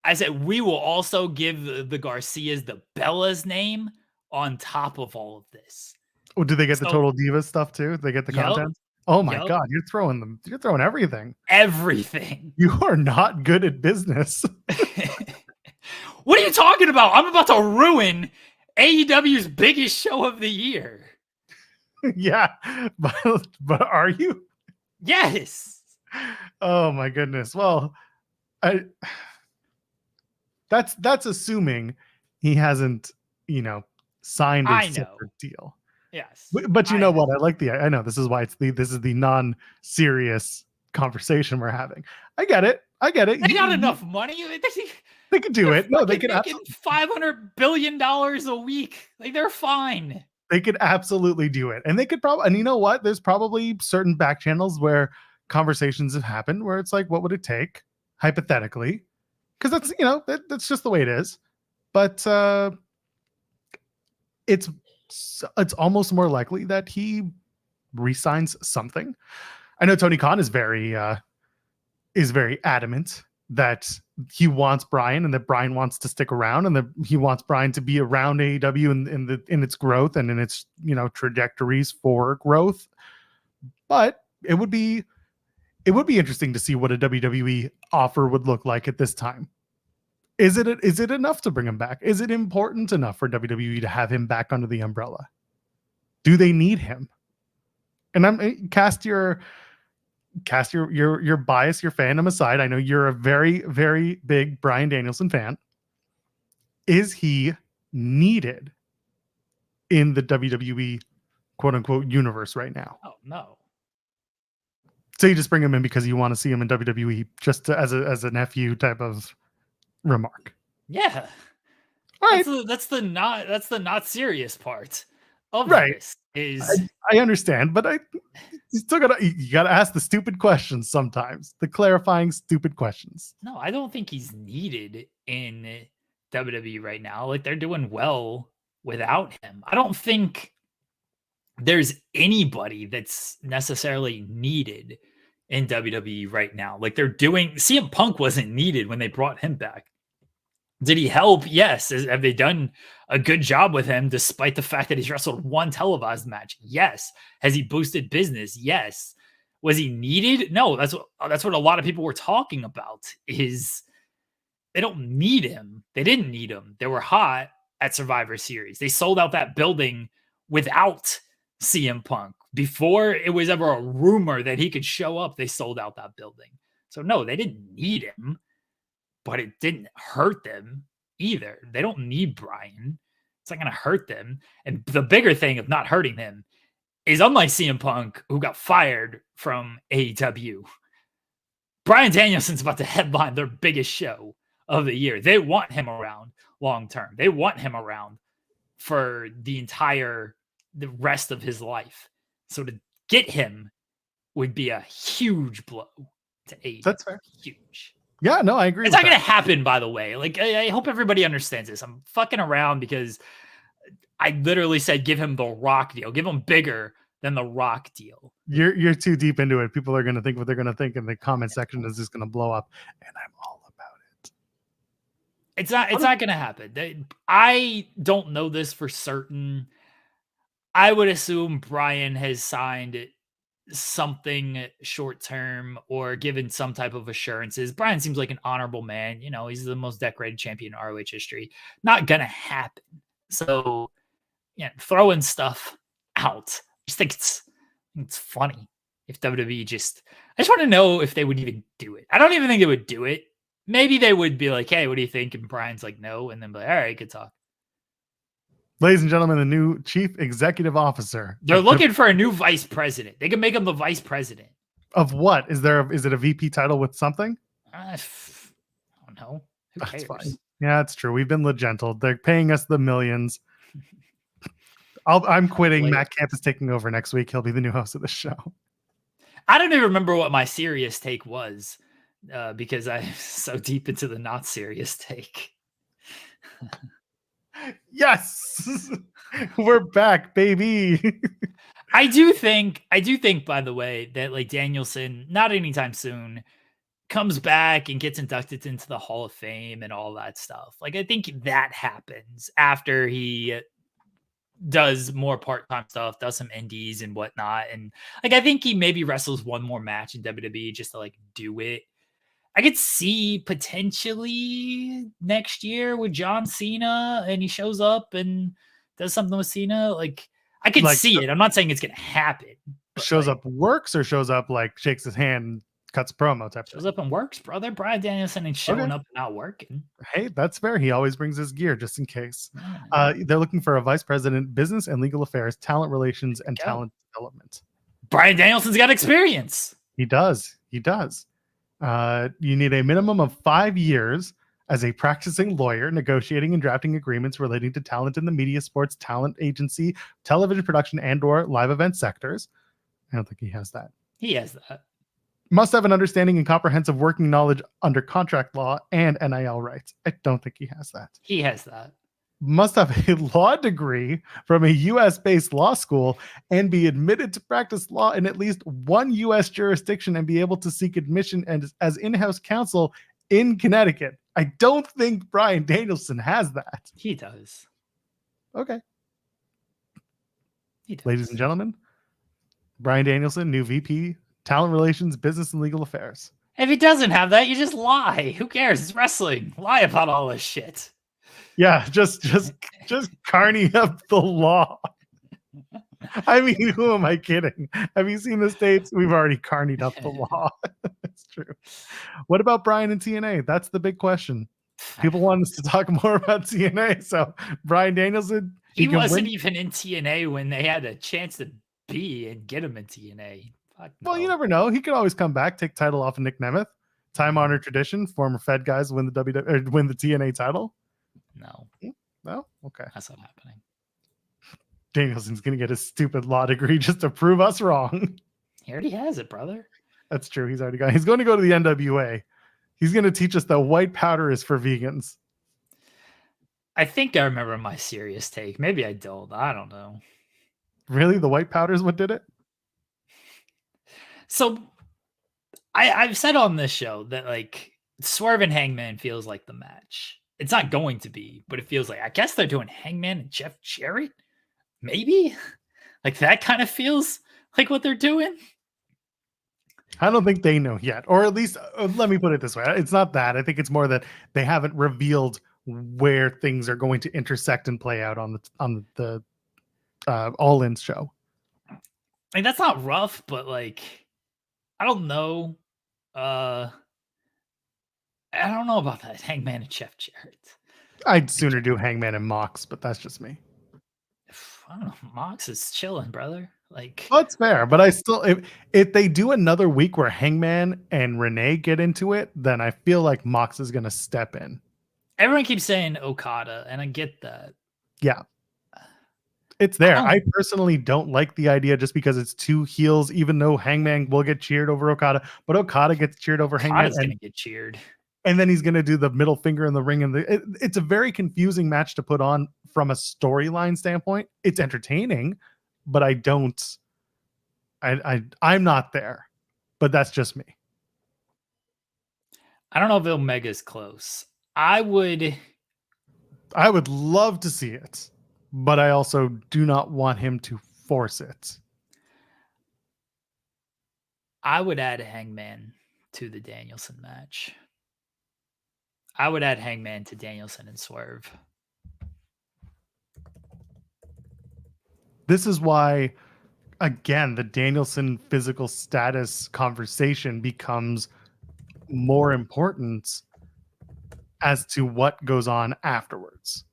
I said we will also give the Garcias the Bellas name on top of all of this. Oh, do they get the Total Divas stuff too? They get the content? Oh my God, you're throwing everything. Everything. You are not good at business. What are you talking about? I'm about to ruin AEW's biggest show of the year. Yeah, but are you? Yes. Oh my goodness. Well, that's assuming he hasn't, signed a separate deal. Yes. But you know what? I know this is why this is the non-serious conversation we're having. I get it. They got enough money. They could do it. No, they could make $500 billion a week. They're fine. They could absolutely do it. And they could probably, and you know what? There's probably certain back channels where conversations have happened where it's like, what would it take, hypothetically? Because that's, that's just the way it is. But it's almost more likely that he resigns something. I know Tony Khan is very adamant that he wants Bryan and that Bryan wants to stick around and that he wants Bryan to be around AEW in its growth and in its trajectories for growth. But it would be interesting to see what a WWE offer would look like at this time. Is it enough to bring him back? Is it important enough for WWE to have him back under the umbrella? Do they need him? And I'm cast your bias, your fandom aside. I know you're a very, very big Bryan Danielson fan. Is he needed in the WWE quote unquote universe right now? Oh no. So you just bring him in because you want to see him in WWE just as a nephew type of remark. Yeah. All right. That's the not serious part of right. this is I understand, but you still gotta ask the stupid questions sometimes, the clarifying stupid questions. No, I don't think he's needed in WWE right now. Like, they're doing well without him. I don't think there's anybody that's necessarily needed in WWE right now. Like, CM Punk wasn't needed when they brought him back. Did he help? Yes. Have they done a good job with him despite the fact that he's wrestled one televised match? Yes. Has he boosted business? Yes. Was he needed? No. That's what a lot of people were talking about, is they don't need him. They didn't need him. They were hot at Survivor Series. They sold out that building without CM Punk. Before it was ever a rumor that he could show up, they sold out that building. So no, they didn't need him. But it didn't hurt them either. They don't need Bryan. It's not going to hurt them. And the bigger thing of not hurting them is, unlike CM Punk, who got fired from AEW, Bryan Danielson's about to headline their biggest show of the year. They want him around long term. They want him around for the rest of his life. So to get him would be a huge blow to AEW. That's fair. Huge. Yeah, no, I agree. It's not going to happen, by the way. Like, I hope everybody understands this. I'm fucking around because I literally said give him the Rock deal. Give him bigger than the Rock deal. You're too deep into it. People are going to think what they're going to think, and the comment section is just going to blow up. And I'm all about it. It's not going to happen. I don't know this for certain. I would assume Bryan has signed something short term or given some type of assurances. Bryan seems like an honorable man. He's the most decorated champion in ROH history. Not gonna happen. So throwing stuff out. I just think it's funny if WWE I just want to know if they would even do it. I don't even think they would do it. Maybe they would be like, hey, what do you think? And Bryan's like, no, and then be like, all right, good talk. Ladies and gentlemen, the new chief executive officer. They're looking for a new vice president. They can make him the vice president. Of what? Is it a VP title with something? I don't know. Who cares? Fine. Yeah, it's true. We've been legentled. They're paying us the millions. I'm quitting. Matt Camp is taking over next week. He'll be the new host of the show. I don't even remember what my serious take was because I'm so deep into the not serious take. Yes, we're back, baby. I do think, by the way, that like Danielson, not anytime soon, comes back and gets inducted into the Hall of Fame and all that stuff. Like, I think that happens after he does more part-time stuff, does some indies and whatnot. And like, I think he maybe wrestles one more match in WWE just to like do it. I could see potentially next year with John Cena and he shows up and does something with Cena. Like, I could see it. I'm not saying it's going to happen. Shows up, works, or shows up, like shakes his hand, and cuts promo type. Shows up and works, brother. Bryan Danielson ain't showing up and not working. Hey, that's fair. He always brings his gear just in case. They're looking for a vice president, business and legal affairs, talent relations, and talent development. Bryan Danielson's got experience. He does. You need a minimum of 5 years as a practicing lawyer, negotiating and drafting agreements relating to talent in the media, sports, talent agency, television production, and/or live event sectors. I don't think he has that. He has that. Must have an understanding and comprehensive working knowledge under contract law and NIL rights. I don't think he has that. He has that. Must have a law degree from a U.S.-based law school and be admitted to practice law in at least one U.S. jurisdiction and be able to seek admission as in-house counsel in Connecticut. I don't think Bryan Danielson has that. He does. Okay. He does. Ladies and gentlemen, Bryan Danielson, new VP, Talent Relations, Business and Legal Affairs. If he doesn't have that, you just lie. Who cares? It's wrestling. Lie about all this shit. Yeah, just carny up the law. I mean, who am I kidding? Have you seen the States? We've already carnied up the law. That's true. What about Bryan and TNA? That's the big question. People want us to talk more about TNA. So Bryan Danielson, he wasn't even in TNA when they had a chance to be and get him in TNA. Fuck no. Well, you never know. He could always come back, take title off of Nick Nemeth. Time-honored tradition. Former Fed guys win the win the TNA title. No. No? Okay. That's not happening. Danielson's going to get a stupid law degree just to prove us wrong. He already has it, brother. That's true. He's already gone. He's going to go to the NWA. He's going to teach us that white powder is for vegans. I think I remember my serious take. Maybe I don't. I don't know. Really? The white powder is what did it? So I've said on this show that like Swerve and Hangman feels like the match. It's not going to be, but it feels like, I guess they're doing Hangman and Jeff Jarrett. Maybe like that kind of feels like what they're doing. I don't think they know yet, or at least let me put it this way. It's not that. I think it's more that they haven't revealed where things are going to intersect and play out on the All In show. Like that's not rough, but like, I don't know. I don't know about that Hangman and Jeff Jarrett. I'd sooner do Hangman and Mox, but that's just me. I don't know. Mox is chilling, brother. Like, well, that's fair, but I still, if they do another week where Hangman and Renee get into it, then I feel like Mox is going to step in. Everyone keeps saying Okada, and I get that. Yeah. It's there. I personally don't like the idea just because it's two heels, even though Hangman will get cheered over Okada, but Okada gets cheered over Hangman. Okada's going to get cheered. And then he's going to do the middle finger in the ring. And it's a very confusing match to put on from a storyline standpoint. It's entertaining, but I'm not there. But that's just me. I don't know if Omega's close. I would love to see it, but I also do not want him to force it. I would add Hangman to the Danielson match. I would add Hangman to Danielson and Swerve. This is why, again, the Danielson physical status conversation becomes more important as to what goes on afterwards.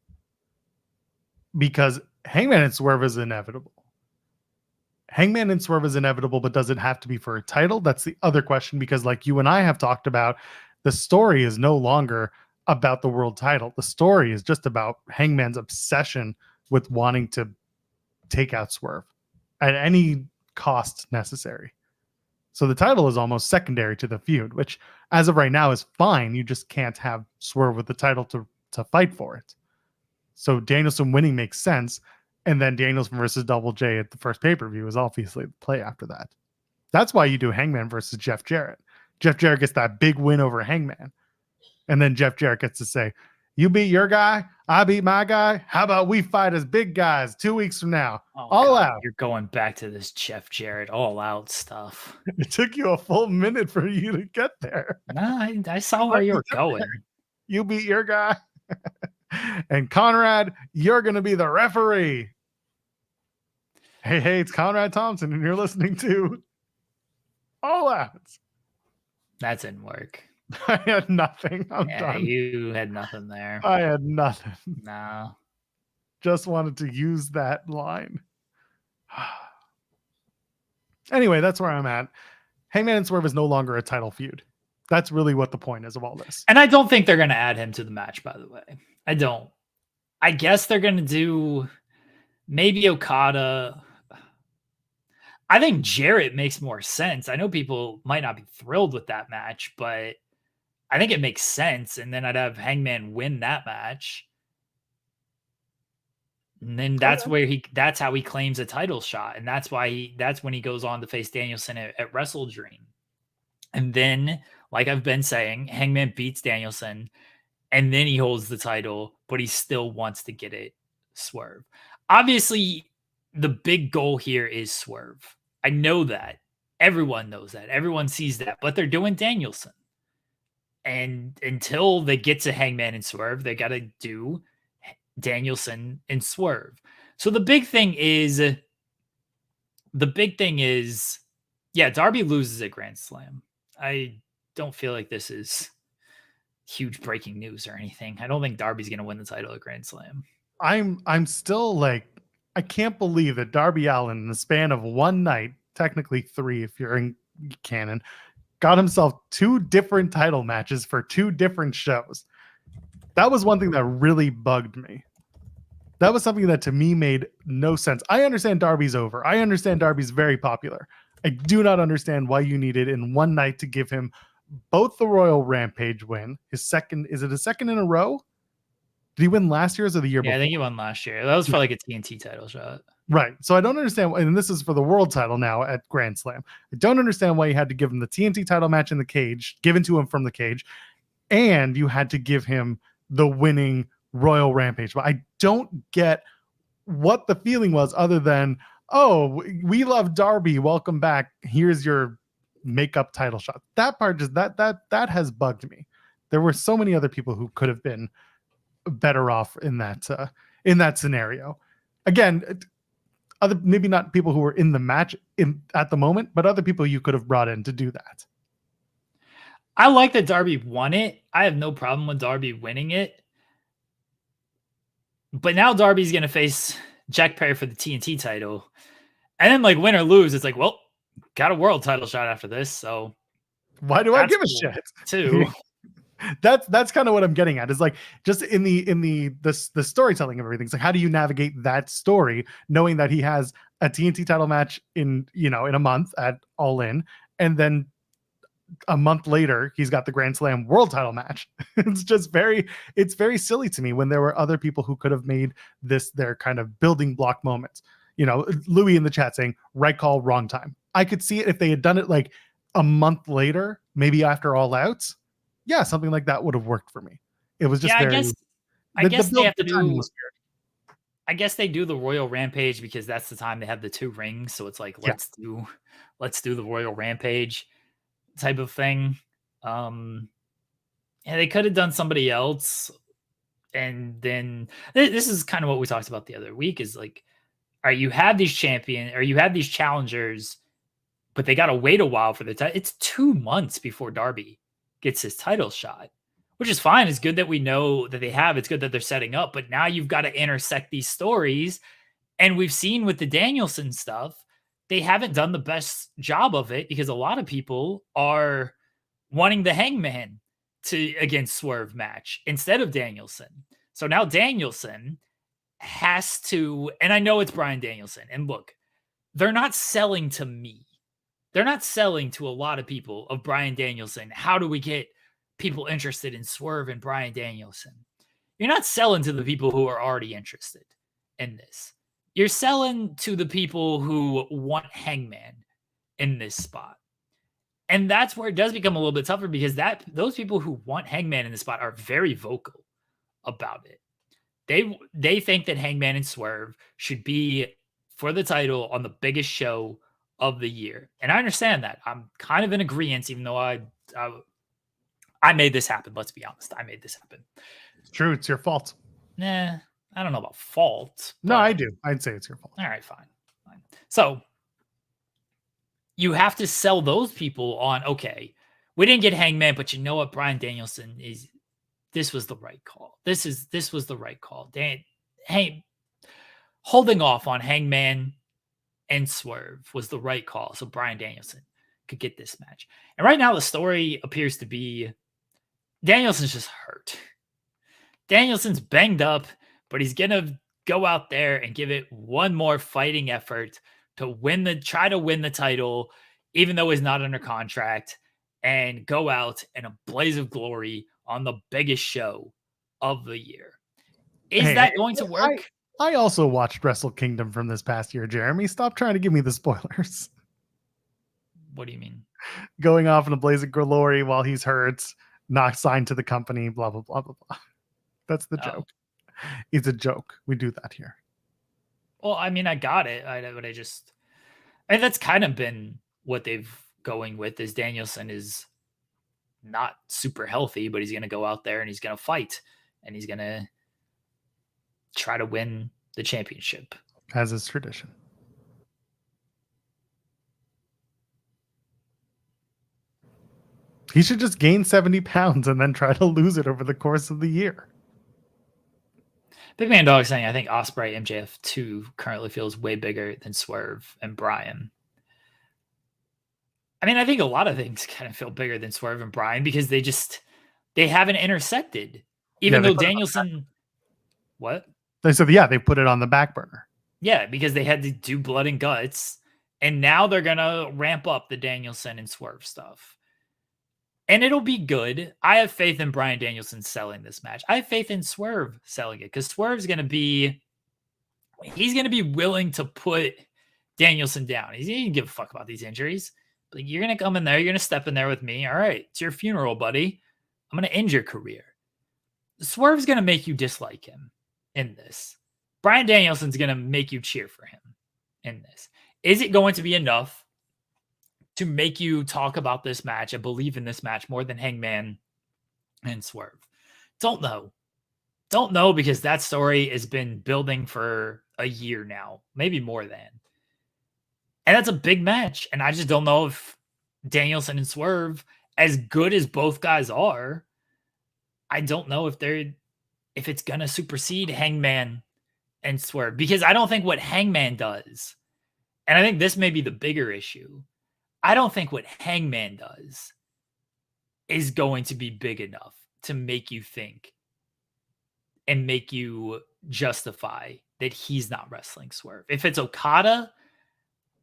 Because Hangman and Swerve is inevitable. Hangman and Swerve is inevitable, but does it have to be for a title? That's the other question, because like you and I have talked about, the story is no longer about the world title. The story is just about Hangman's obsession with wanting to take out Swerve at any cost necessary. So the title is almost secondary to the feud, which as of right now is fine. You just can't have Swerve with the title to fight for it. So Danielson winning makes sense. And then Danielson versus Double J at the first pay-per-view is obviously the play after that. That's why you do Hangman versus Jeff Jarrett. Jeff Jarrett gets that big win over Hangman. And then Jeff Jarrett gets to say, you beat your guy, I beat my guy. How about we fight as big guys 2 weeks from now? All out. You're going back to this Jeff Jarrett all out stuff. It took you a full minute for you to get there. Nah, I saw where you were going. You beat your guy. And Conrad, you're going to be the referee. Hey, it's Conrad Thompson, and you're listening to All Out. That didn't work. I had nothing. I'm done. You had nothing there. I had nothing. No. Just wanted to use that line. Anyway, that's where I'm at. Hangman and Swerve is no longer a title feud. That's really what the point is of all this. And I don't think they're going to add him to the match, by the way. I don't. I guess they're going to do maybe Okada. I think Jarrett makes more sense. I know people might not be thrilled with that match, but I think it makes sense. And then I'd have Hangman win that match. And then that's that's how he claims a title shot. And that's when he goes on to face Danielson at Wrestle Dream. And then, like I've been saying, Hangman beats Danielson and then he holds the title, but he still wants to get it Swerve. Obviously, the big goal here is Swerve. I know that. Everyone knows that. Everyone sees that, but they're doing Danielson. And until they get to Hangman and Swerve, they got to do Danielson and Swerve. So the big thing is, yeah, Darby loses at Grand Slam. I don't feel like this is huge breaking news or anything. I don't think Darby's going to win the title at Grand Slam. I'm still like, I can't believe that Darby Allin, in the span of one night, technically 3 if you're in canon, got himself 2 different title matches for 2 different shows. That was one thing that really bugged me. That was something that to me made no sense. I understand Darby's over. I understand Darby's very popular. I do not understand why you needed in one night to give him both the Royal Rampage win. His second, is it a second in a row? Did he win last year's or the year before? I think he won last year. That was for like a TNT title shot. Right. So I don't understand. And this is for the world title now at Grand Slam. I don't understand why you had to give him the TNT title match in the cage, given to him from the cage, and you had to give him the winning Royal Rampage. But I don't get what the feeling was other than, oh, we love Darby. Welcome back. Here's your makeup title shot. That part just that has bugged me. There were so many other people who could have been better off in that scenario. Again, other maybe not people who were in the match at the moment, but other people you could have brought in to do that. I like that Darby won it. I have no problem with Darby winning it. But now Darby's going to face Jack Perry for the TNT title. And then, like, win or lose, it's like, well, got a world title shot after this. So why do I give a shit? Too. That's kind of what I'm getting at, is like, just in the storytelling of everything. It's like, how do you navigate that story knowing that he has a TNT title match in a month at All In, and then a month later he's got the Grand Slam world title match? It's very silly to me when there were other people who could have made this their kind of building block moments. Louis in the chat saying right call, wrong time. I could see it if they had done it like a month later, maybe after All Out. Yeah, something like that would have worked for me. It was just I guess they have to do. I guess they do the Royal Rampage because that's the time they have the 2 rings. So it's like, let's do the Royal Rampage type of thing. They could have done somebody else. And then this is kind of what we talked about the other week, is like, all right, you have these challengers, but they got to wait a while for the title. It's 2 months before Darby gets his title shot, which is fine. It's good that we know that they have. It's good that they're setting up, but now you've got to intersect these stories. And we've seen with the Danielson stuff, they haven't done the best job of it because a lot of people are wanting the Hangman against Swerve match instead of Danielson. So now Danielson has to, and I know it's Bryan Danielson, and look, they're not selling to me. They're not selling to a lot of people of Bryan Danielson. How do we get people interested in Swerve and Bryan Danielson? You're not selling to the people who are already interested in this. You're selling to the people who want Hangman in this spot. And that's where it does become a little bit tougher, because those people who want Hangman in this spot are very vocal about it. They think that Hangman and Swerve should be for the title on the biggest show of the year. And I understand that. I'm kind of in agreement, even though I made this happen. Let's be honest. I made this happen. It's true. It's your fault. Nah, I don't know about fault. No, I do. I'd say it's your fault. All right, fine. So you have to sell those people on, okay, we didn't get Hangman, but you know what? Bryan Danielson this was the right call. This was the right call. Holding off on Hangman and Swerve was the right call. So Bryan Danielson, could get this match. And right now the story appears to be Danielson's just hurt. Danielson's banged up, but he's going to go out there and give it one more fighting effort to try to win the title, even though he's not under contract, and go out in a blaze of glory on the biggest show of the year. Is that going to work? I also watched Wrestle Kingdom from this past year, Jeremy. Stop trying to give me the spoilers. What do you mean? Going off in a blaze of glory while he's hurt, not signed to the company, blah, blah, blah, blah, blah. That's the joke. It's a joke. We do that here. Well, I mean, I got it. And that's kind of been what they've going with is Danielson is not super healthy, but he's going to go out there and he's going to fight and he's going to try to win the championship. As is tradition. He should just gain 70 pounds and then try to lose it over the course of the year. Big Man Dog saying, I think Ospreay MJF 2 currently feels way bigger than Swerve and Bryan. I mean, I think a lot of things kind of feel bigger than Swerve and Bryan because they haven't intersected. Even though Danielson... What? They said, they put it on the back burner. Yeah, because they had to do blood and guts. And now they're going to ramp up the Danielson and Swerve stuff. And it'll be good. I have faith in Bryan Danielson selling this match. I have faith in Swerve selling it because Swerve's going to be... He's going to be willing to put Danielson down. He doesn't give a fuck about these injuries. Like, you're going to come in there. You're going to step in there with me. All right. It's your funeral, buddy. I'm going to end your career. Swerve's going to make you dislike him in this. Bryan Danielson's going to make you cheer for him in this. Is it going to be enough to make you talk about this match and believe in this match more than Hangman and Swerve? Don't know because that story has been building for a year now, maybe more than. And that's a big match. And I just don't know if Danielson and Swerve, as good as both guys are, I don't know if it's going to supersede Hangman and Swerve because I don't think what Hangman does, and I think this may be the bigger issue, I don't think what Hangman does is going to be big enough to make you think and make you justify that he's not wrestling Swerve. If it's Okada,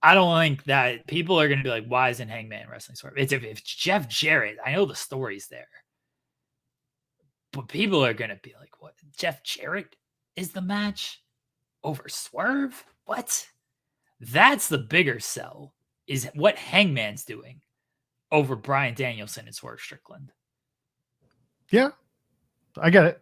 I don't think that people are going to be like, why isn't Hangman wrestling Swerve? If it's Jeff Jarrett, I know the story's there. But people are going to be like, what? Jeff Jarrett is the match over Swerve? What? That's the bigger sell, is what Hangman's doing over Bryan Danielson and Swerve Strickland. Yeah, I get it.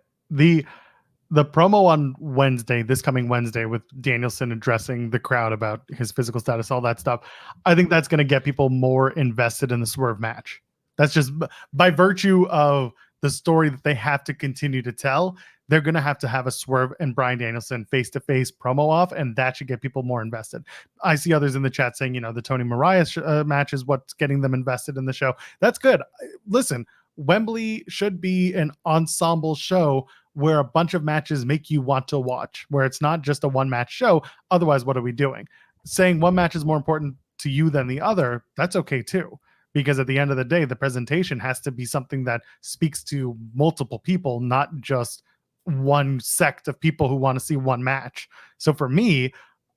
The promo on Wednesday, this coming Wednesday, with Danielson addressing the crowd about his physical status, all that stuff, I think that's going to get people more invested in the Swerve match. That's just by virtue of the story that they have to continue to tell. They're going to have a Swerve and Bryan Danielson face-to-face promo off, and that should get people more invested. I see others in the chat saying, the Tony Mariah match is what's getting them invested in the show. That's good. Listen, Wembley should be an ensemble show where a bunch of matches make you want to watch, where it's not just a one-match show. Otherwise, what are we doing? Saying one match is more important to you than the other, that's okay too. Because at the end of the day, the presentation has to be something that speaks to multiple people, not just one sect of people who want to see one match. So for me,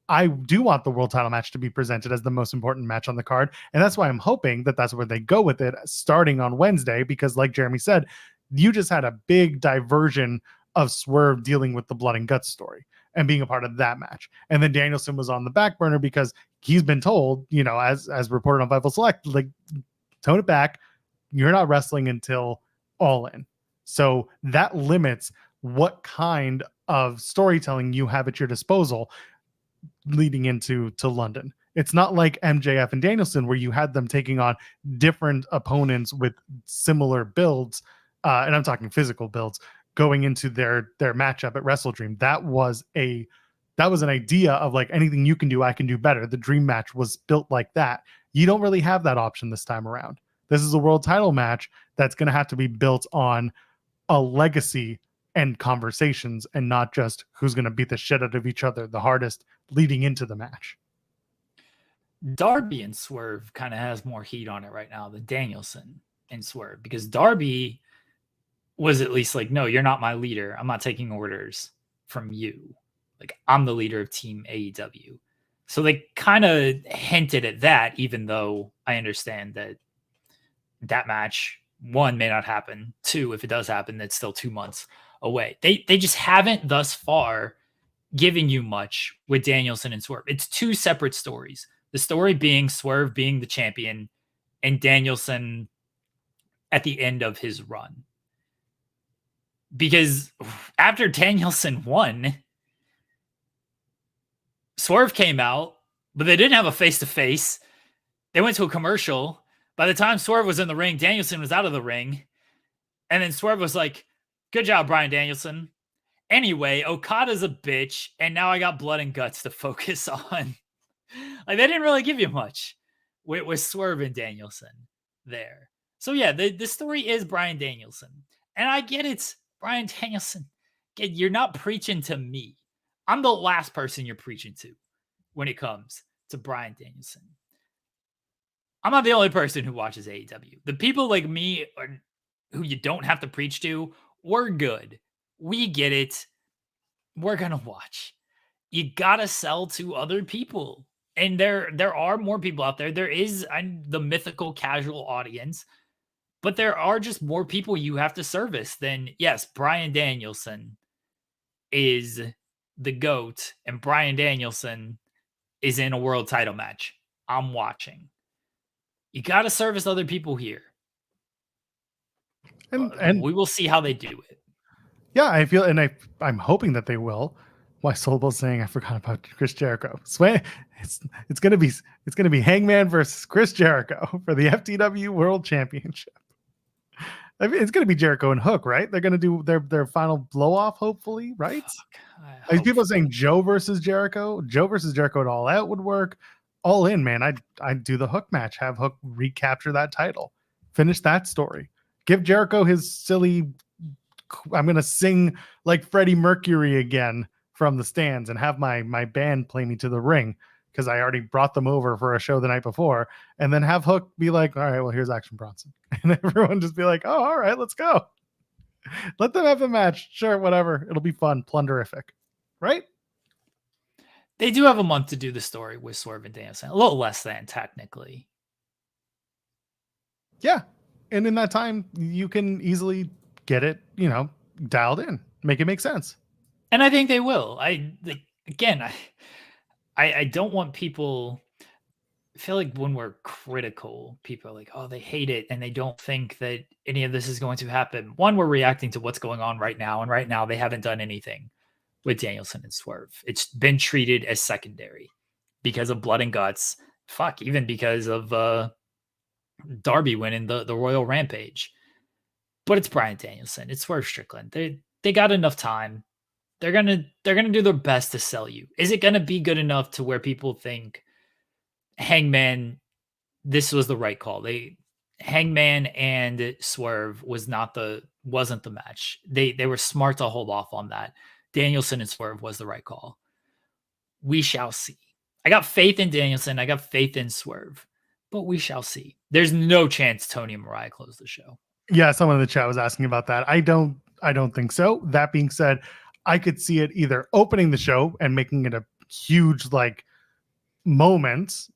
I do want the world title match to be presented as the most important match on the card. And that's why I'm hoping that that's where they go with it starting on Wednesday, because like Jeremy said, you just had a big diversion of Swerve dealing with the blood and guts story and being a part of that match. And then Danielson was on the back burner because he's been told, as reported on Fightful Select, like, tone it back. You're not wrestling until All In. So that limits what kind of storytelling you have at your disposal leading into London. It's not like MJF and Danielson where you had them taking on different opponents with similar builds, and I'm talking physical builds, going into their matchup at Wrestle Dream. That was an idea of like, anything you can do, I can do better. The dream match was built like that. You don't really have that option this time around. This is a world title match that's going to have to be built on a legacy and conversations, and not just who's going to beat the shit out of each other the hardest leading into the match. Darby and Swerve kind of has more heat on it right now than Danielson and Swerve, because Darby was at least like, no, you're not my leader. I'm not taking orders from you. Like, I'm the leader of Team AEW. So they kind of hinted at that, even though I understand that that match, one, may not happen. Two, if it does happen, it's still 2 months away. They just haven't thus far given you much with Danielson and Swerve. It's two separate stories. The story being Swerve being the champion and Danielson at the end of his run. Because after Danielson won, Swerve came out, but they didn't have a face-to-face. They went to a commercial. By the time Swerve was in the ring, Danielson was out of the ring. And then Swerve was like, good job, Bryan Danielson. Anyway, Okada's a bitch, and now I got blood and guts to focus on. Like, they didn't really give you much with Swerve and Danielson there. So yeah, the story is Bryan Danielson. And I get it's Bryan Danielson. You're not preaching to me. I'm the last person you're preaching to when it comes to Bryan Danielson. I'm not the only person who watches AEW. The people like me who you don't have to preach to, we're good. We get it. We're going to watch. You got to sell to other people. And there are more people out there. There is the mythical casual audience, but there are just more people you have to service than, yes, Bryan Danielson is the GOAT, and Bryan Danielson is in a world title match. I'm watching. You got to service other people here. And we will see how they do it. Yeah, I feel, and I'm hoping that they will. Why Soulball's saying I forgot about Chris Jericho. It's gonna be Hangman versus Chris Jericho for the FTW World Championship. I mean, it's gonna be Jericho and Hook, right? They're gonna do their final blow off, hopefully, right? People are saying Joe versus Jericho. Joe versus Jericho at All Out would work. All In, man. I'd do the Hook match. Have Hook recapture that title. Finish that story. Give Jericho his silly, I'm gonna sing like Freddie Mercury again from the stands and have my band play me to the ring because I already brought them over for a show the night before, and then have Hook be like, all right, well, here's Action Bronson. And everyone just be like, oh, all right, let's go. Let them have the match. Sure, whatever. It'll be fun. Plunderific. Right? They do have a month to do the story with Swerve and Danielson. A little less than, technically. Yeah. And in that time, you can easily get it, dialed in. Make it make sense. And I think they will. I don't want people... I feel like when we're critical, people are like, oh, they hate it, and they don't think that any of this is going to happen. One, we're reacting to what's going on right now, and right now they haven't done anything with Danielson and Swerve. It's been treated as secondary because of blood and guts. Fuck, even because of Darby winning the Royal Rampage. But it's Bryan Danielson. It's Swerve Strickland. They got enough time. They're gonna do their best to sell you. Is it gonna be good enough to where people think Hangman, this was the right call? Hangman and Swerve wasn't the match. They were smart to hold off on that. Danielson and Swerve was the right call. We shall see. I got faith in Danielson. I got faith in Swerve, but we shall see. There's no chance Tony and Mariah close the show. Yeah, someone in the chat was asking about that. I don't think so. That being said, I could see it either opening the show and making it a huge moment.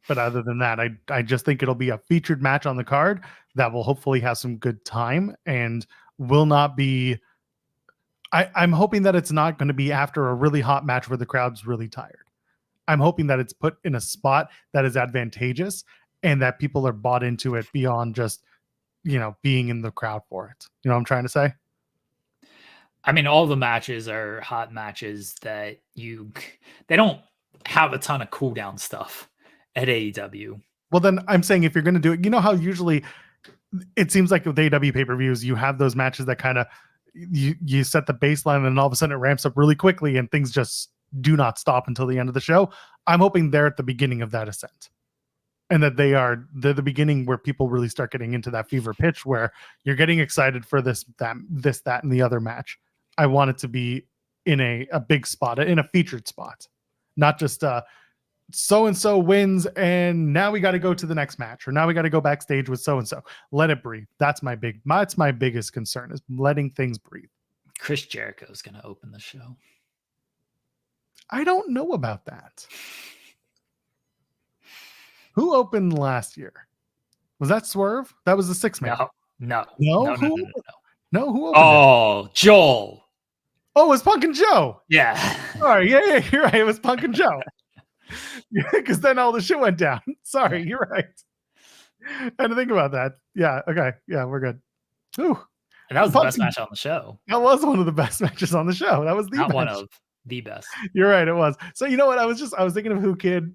But other than that, I just think it'll be a featured match on the card that will hopefully have some good time and will not be. I'm hoping that it's not going to be after a really hot match where the crowd's really tired. I'm hoping that it's put in a spot that is advantageous and that people are bought into it beyond just, being in the crowd for it. You know what I'm trying to say? I mean, all the matches are hot matches that they don't have a ton of cooldown stuff at AEW. Well, then I'm saying if you're going to do it, how usually it seems like with AEW pay-per-views, you have those matches that kind of you set the baseline and all of a sudden it ramps up really quickly and things just do not stop until the end of the show. I'm hoping they're at the beginning of that ascent and that they're the beginning where people really start getting into that fever pitch where you're getting excited for this, that, and the other match. I want it to be in a big spot, in a featured spot, not just so-and-so wins, and now we got to go to the next match, or now we got to go backstage with so-and-so. Let it breathe. That's my biggest concern, is letting things breathe. Chris Jericho is going to open the show. I don't know about that. Who opened last year? Was that Swerve? That was the 6-man. No. Who opened it? Joel. Oh, it was Punk and Joe. Yeah. Sorry. Yeah, you're right. It was Punk and Joe. Because then all the shit went down. Sorry, you're right. I had to think about that. Yeah, okay. Yeah, we're good. Ooh. And that was the best match on the show. That was one of the best matches on the show. That was not one of the best. You're right, it was. So you know what? I was thinking of Who Kid,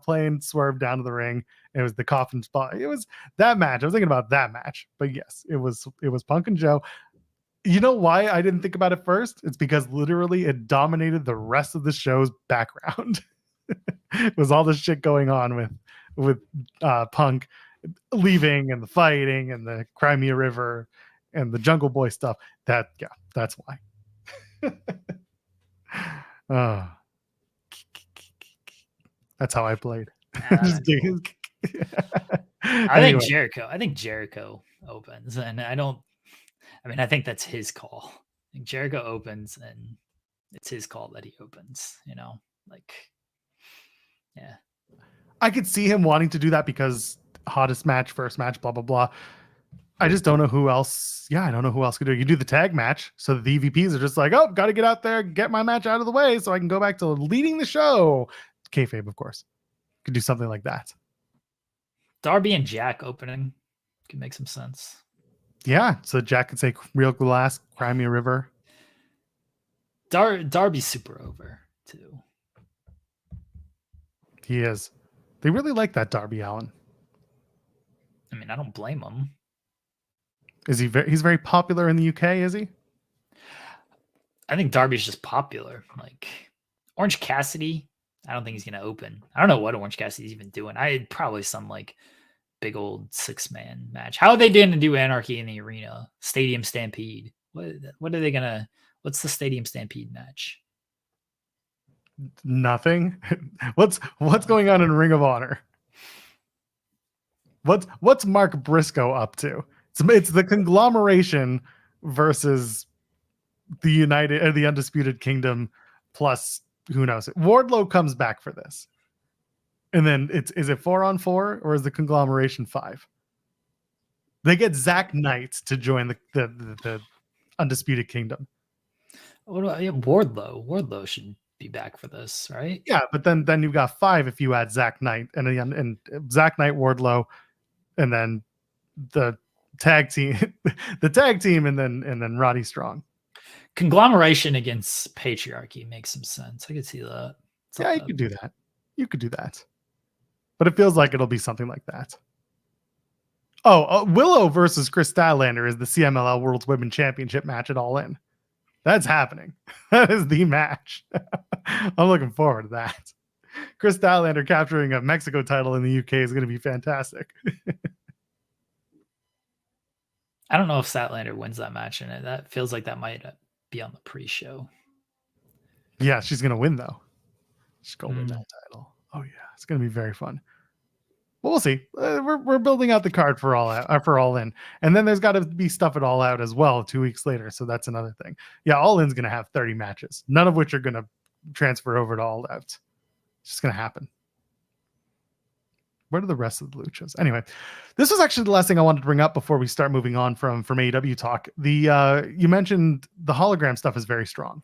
playing Swerve down to the ring. It was the coffin spot. It was that match. I was thinking about that match. But yes, it was Punk and Joe. You know why I didn't think about it first? It's because literally it dominated the rest of the show's background. It was all this shit going on with Punk leaving and the fighting and the Crimea River and the Jungle Boy stuff. That's why. That's how I played. I think Jericho opens, and I think that's his call. I think Jericho opens, and it's his call that he opens. Yeah. I could see him wanting to do that because hottest match, first match, blah blah blah. I just don't know who else. Yeah, I don't know who else could do it. You do the tag match, so the EVPs are just like, oh, got to get out there, get my match out of the way, so I can go back to leading the show. Kayfabe, of course, could do something like that. Darby and Jack opening could make some sense. Yeah, so Jack could say Real Glass, Crimea River. Darby's super over too. He is. They really like that Darby Allin. I don't blame him. Is he he's very popular in the UK, is he? I think Darby's just popular. Orange Cassidy, I don't think he's going to open. I don't know what Orange Cassidy's even doing. Probably some big old 6-man match. How are they going to do Anarchy in the Arena? Stadium Stampede. What are they going to, what's the Stadium Stampede match? Nothing. What's going on in Ring of Honor? What's Mark Briscoe up to? It's the conglomeration versus the the Undisputed Kingdom, plus who knows. Wardlow comes back for this, and then is it 4-on-4 or is the conglomeration 5? They get Zach Knight to join the Undisputed Kingdom. What about Wardlow? Wardlow should be back for this, right? Yeah, but then you've got 5 if you add Zach Knight and Zach Knight, Wardlow, and then the tag team, and then Roddy Strong. Conglomeration against Patriarchy makes some sense. I could see that. You could do that. You could do that. But it feels like it'll be something like that. Willow versus Chris Statlander is the CMLL World Women's Championship match at All In. That's happening. That is the match. I'm looking forward to that. Chris Statlander capturing a Mexico title in the UK is going to be fantastic. I don't know if Statlander wins that match, and that feels like that might be on the pre-show. Yeah, she's going to win, though. She's going to win that title. Oh, yeah. It's going to be very fun. Well, we'll see. We're building out the card for All In. And then there's got to be stuff at All Out as well 2 weeks later. So that's another thing. Yeah, All In's going to have 30 matches, none of which are going to transfer over to All Out. It's just going to happen. Where are the rest of the luchas? Anyway, this was actually the last thing I wanted to bring up before we start moving on from AEW talk. You mentioned the hologram stuff is very strong.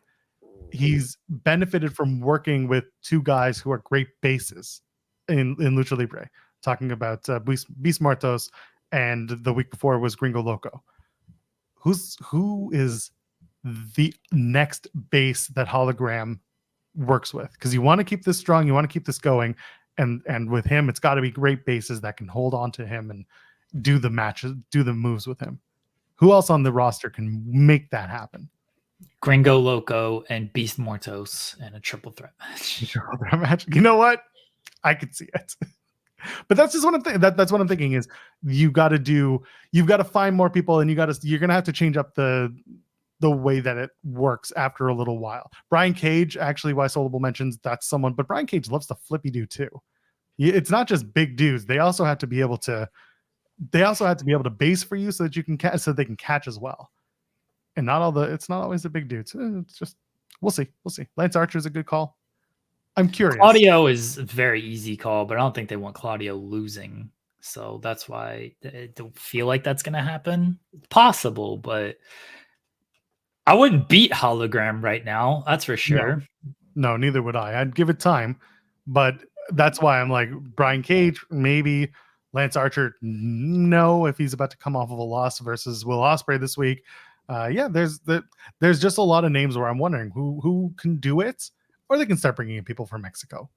He's benefited from working with 2 guys who are great bases in Lucha Libre. Talking about Beast Martos, and the week before was Gringo Loco. Who is the next base that Hologram works with? Because you want to keep this strong, you want to keep this going. And with him, it's got to be great bases that can hold on to him and do the matches, do the moves with him. Who else on the roster can make that happen? Gringo Loco and Beast Mortos and a triple threat match. You know what? I could see it. But that's just what I'm thinking. That's what I'm thinking is you've got to find more people, and you're going to have to change up the the way that it works after a little while. Brian Cage, actually, why Soulable mentions that's someone, but Brian Cage loves to flippy do too. It's not just big dudes. They also have to be able to base for you so that you can catch, so they can catch as well. And it's not always the big dudes. It's just, we'll see. Lance Archer is a good call. I'm curious. Claudio is a very easy call, but I don't think they want Claudio losing. So that's why I don't feel like that's going to happen. It's possible, but I wouldn't beat Hologram right now. That's for sure. No, neither would I. I'd give it time, but that's why I'm like Brian Cage, maybe. Lance Archer, no, if he's about to come off of a loss versus Will Ospreay this week. There's just a lot of names where I'm wondering who can do it, or they can start bringing in people from Mexico,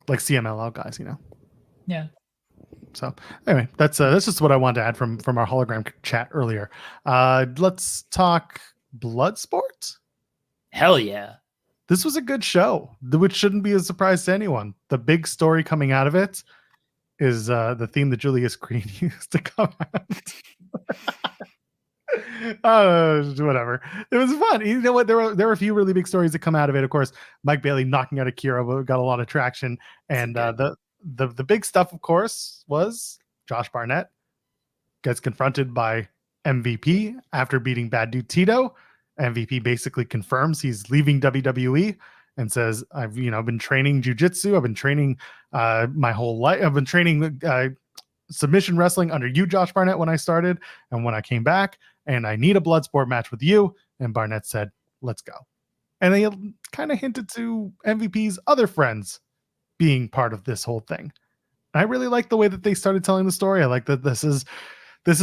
like CMLL guys, Yeah. So anyway, that's just what I wanted to add from our hologram chat earlier. Let's talk Bloodsport. Hell yeah. This was a good show, which shouldn't be a surprise to anyone. The big story coming out of it is the theme that Julius Creed used to come out. Whatever. It was fun. You know what? There were a few really big stories that come out of it. Of course, Mike Bailey knocking out Akira got a lot of traction, and the big stuff, of course, was Josh Barnett gets confronted by MVP after beating Bad Dude Tito. MVP basically confirms he's leaving WWE and says, I've been training jiu-jitsu. I've been training my whole life. I've been training submission wrestling under you, Josh Barnett, when I started and when I came back, and I need a Bloodsport match with you. And Barnett said, let's go. And they kind of hinted to MVP's other friends being part of this whole thing. I really like the way that they started telling the story. I like that this is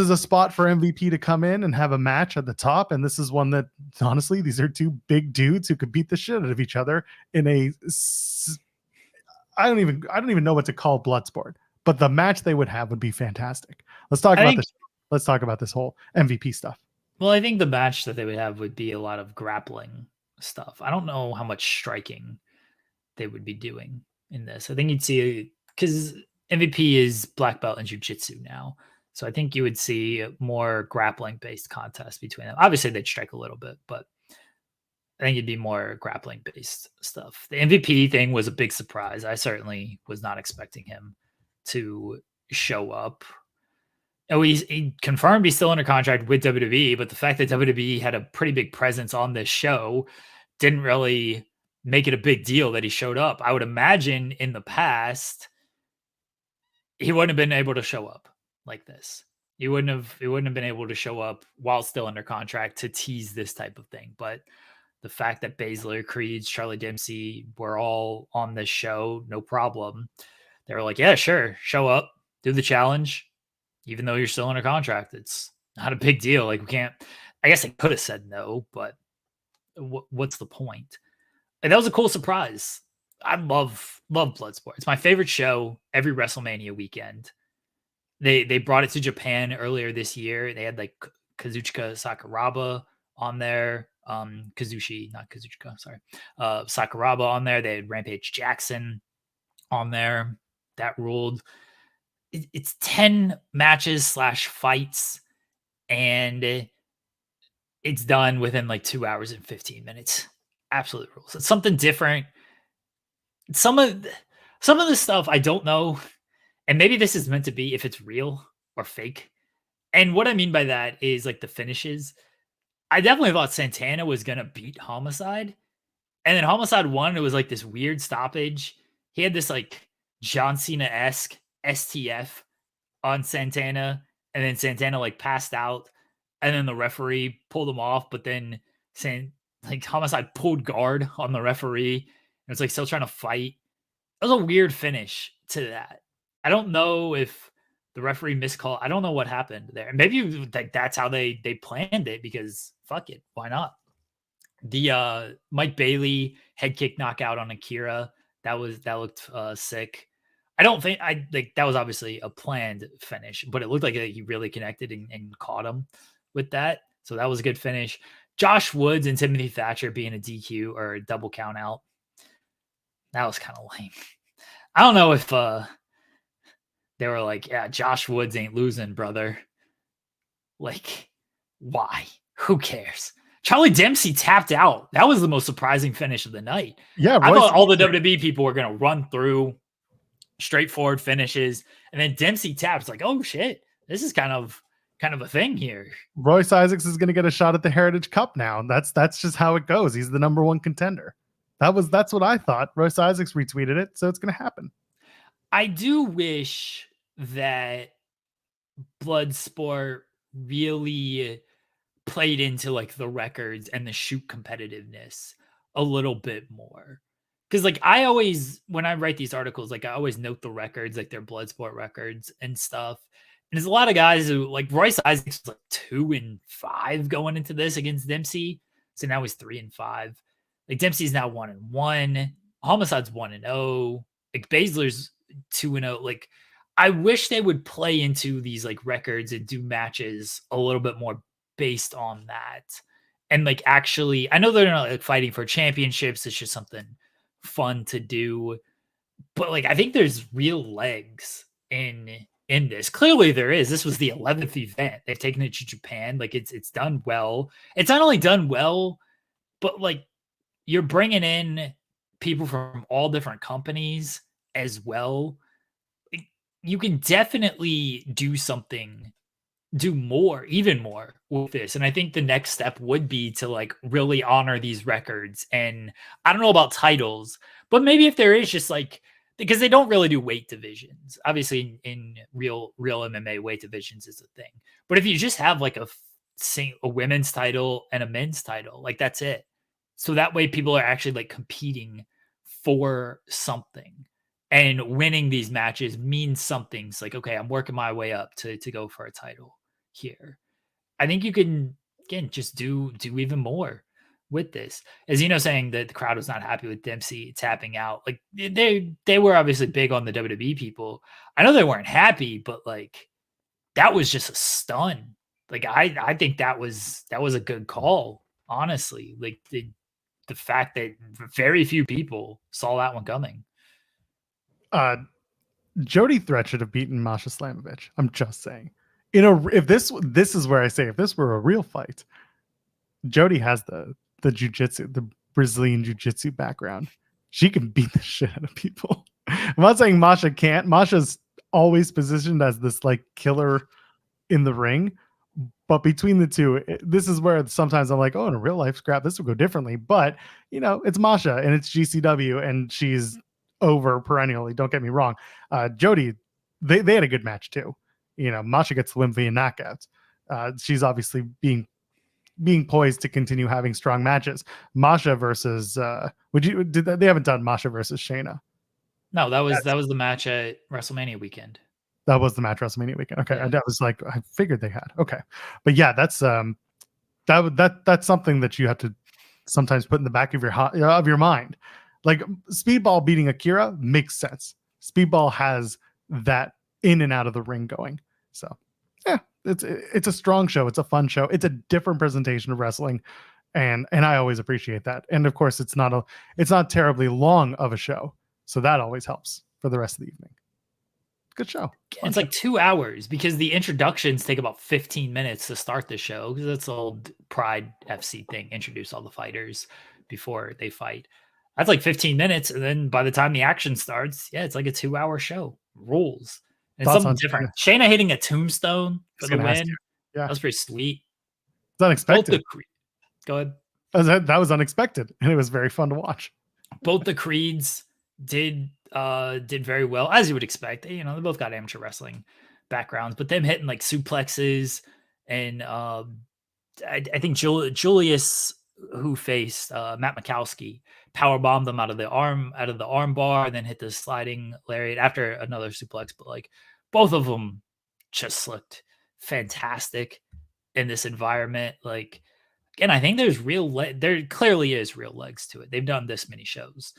a spot for MVP to come in and have a match at the top. And this is one that, honestly, these are two big dudes who could beat the shit out of each other in a, I don't even know what to call Bloodsport, but the match they would have would be fantastic. Let's talk about this whole MVP stuff. Well, I think the match that they would have would be a lot of grappling stuff. I don't know how much striking they would be doing in this. I think you'd see, because MVP is black belt in jiu-jitsu now. So I think you would see more grappling based contest between them. Obviously they'd strike a little bit, but I think it'd be more grappling based stuff. The MVP thing was a big surprise. I certainly was not expecting him to show up. Oh, he confirmed he's still under contract with WWE, but the fact that WWE had a pretty big presence on this show didn't really make it a big deal that he showed up. I would imagine in the past, he wouldn't have been able to show up like this. He wouldn't have been able to show up while still under contract to tease this type of thing. But the fact that Baszler, Creed, Charlie Dempsey were all on this show, no problem. They were like, yeah, sure, show up, do the challenge, even though you're still under contract. It's not a big deal. Like, we can't, I guess I could have said no, but what's the point? And that was a cool surprise. I love Bloodsport. It's my favorite show every WrestleMania weekend. They brought it to Japan earlier this year. They had like Kazuchika Sakuraba on there. Sakuraba on there. They had Rampage Jackson on there. That ruled. It's 10 matches / fights, and it's done within like 2 hours and 15 minutes. Absolute rules. It's something different. Some of the stuff I don't know, and maybe this is meant to be if it's real or fake. And what I mean by that is like the finishes. I definitely thought Santana was gonna beat Homicide, and then Homicide won. It was like this weird stoppage. He had this like John Cena-esque STF on Santana, and then Santana like passed out, and then the referee pulled him off, but then Homicide pulled guard on the referee, and it's like still trying to fight. That was a weird finish to that. I don't know if the referee miscalled. I don't know what happened there. Maybe like that's how they planned it, because fuck it, why not? The Mike Bailey head kick knockout on Akira, that looked sick. I don't think that was obviously a planned finish, but it looked like he really connected and caught him with that. So that was a good finish. Josh Woods and Timothy Thatcher being a DQ or a double count out, that was kind of lame. I don't know if they were like, yeah, Josh Woods ain't losing, brother. Like, Why? Who cares? Charlie Dempsey tapped out. That was the most surprising finish of the night. Yeah, I thought all the Royce- WWE people were going to run through straightforward finishes, and then Dempsey taps. Like, oh shit, this is kind of a thing here. Royce Isaacs is going to get a shot at the Heritage Cup now. That's just how it goes. He's the number one contender. That's what I thought. Royce Isaacs retweeted it, so it's going to happen. I do wish that Bloodsport really played into like the records and the shoot competitiveness a little bit more. Because like I always, when I write these articles, like I always note the records, like their Bloodsport records and stuff. And there's a lot of guys who like Royce Isaacs was like 2-5 going into this against Dempsey. So now he's 3-5. Like Dempsey's now 1-1. Homicide's 1-0. Like Baszler's 2-0. Like I wish they would play into these like records and do matches a little bit more based on that. And like actually, I know they're not like fighting for championships. It's just something fun to do. But like I think there's real legs in this. Clearly there is. This was the 11th event. They've taken it to Japan. Like it's done well. It's not only done well, but like you're bringing in people from all different companies as well. You can definitely do something, do more, even more with this. And I think the next step would be to like really honor these records. And I don't know about titles, but maybe if there is just like, because they don't really do weight divisions. Obviously in real MMA, weight divisions is a thing. But if you just have like a women's title and a men's title, like that's it. So that way people are actually like competing for something. And winning these matches means something. It's like, okay, I'm working my way up to go for a title here. I think you can, again, just do even more with this. As you know, saying that the crowd was not happy with Dempsey tapping out. Like they were obviously big on the WWE people. I know they weren't happy, but like that was just a stun. Like I think that was a good call, honestly. Like the fact that very few people saw that one coming. Jody Threat should have beaten Masha Slamovich. I'm just saying. If this is where I say if this were a real fight, Jody has the jiu-jitsu, the Brazilian jiu-jitsu background. She can beat the shit out of people. I'm not saying Masha can't. Masha's always positioned as this like killer in the ring, but between the two, this is where sometimes I'm like, oh, in a real life scrap, this would go differently. But you know, it's Masha and it's GCW, and she's over perennially. Don't get me wrong. Jody, they had a good match too. You know, Masha gets the win via knockout. She's obviously being poised to continue having strong matches. Masha versus they haven't done Masha versus Shayna. No, that was the match at WrestleMania weekend. That was the match WrestleMania weekend. Okay, yeah. I was like, I figured they had. Okay, but yeah, that's that's something that you have to sometimes put in the back of your mind. Like Speedball beating Akira makes sense. Speedball has that in and out of the ring going. So yeah, it's a strong show. It's a fun show. It's a different presentation of wrestling, and I always appreciate that. And of course, it's not terribly long of a show, so that always helps for the rest of the evening. Good show. It's like 2 hours because the introductions take about 15 minutes to start the show because that's the old Pride FC thing. Introduce all the fighters before they fight. That's like 15 minutes. And then by the time the action starts, yeah, it's like a 2-hour show. Rules. And something different. Shayna hitting a tombstone for the win. Yeah. That was pretty sweet. It's unexpected. Go ahead. That was unexpected. And it was very fun to watch. Both the Creeds did very well, as you would expect. You know, they both got amateur wrestling backgrounds, but them hitting like suplexes and I think Julius, who faced Matt Mikowski, powerbombed them out of the arm bar, and then hit the sliding lariat after another suplex. But like both of them just looked fantastic in this environment. Like, again, I think there clearly is real legs to it. They've done this many shows.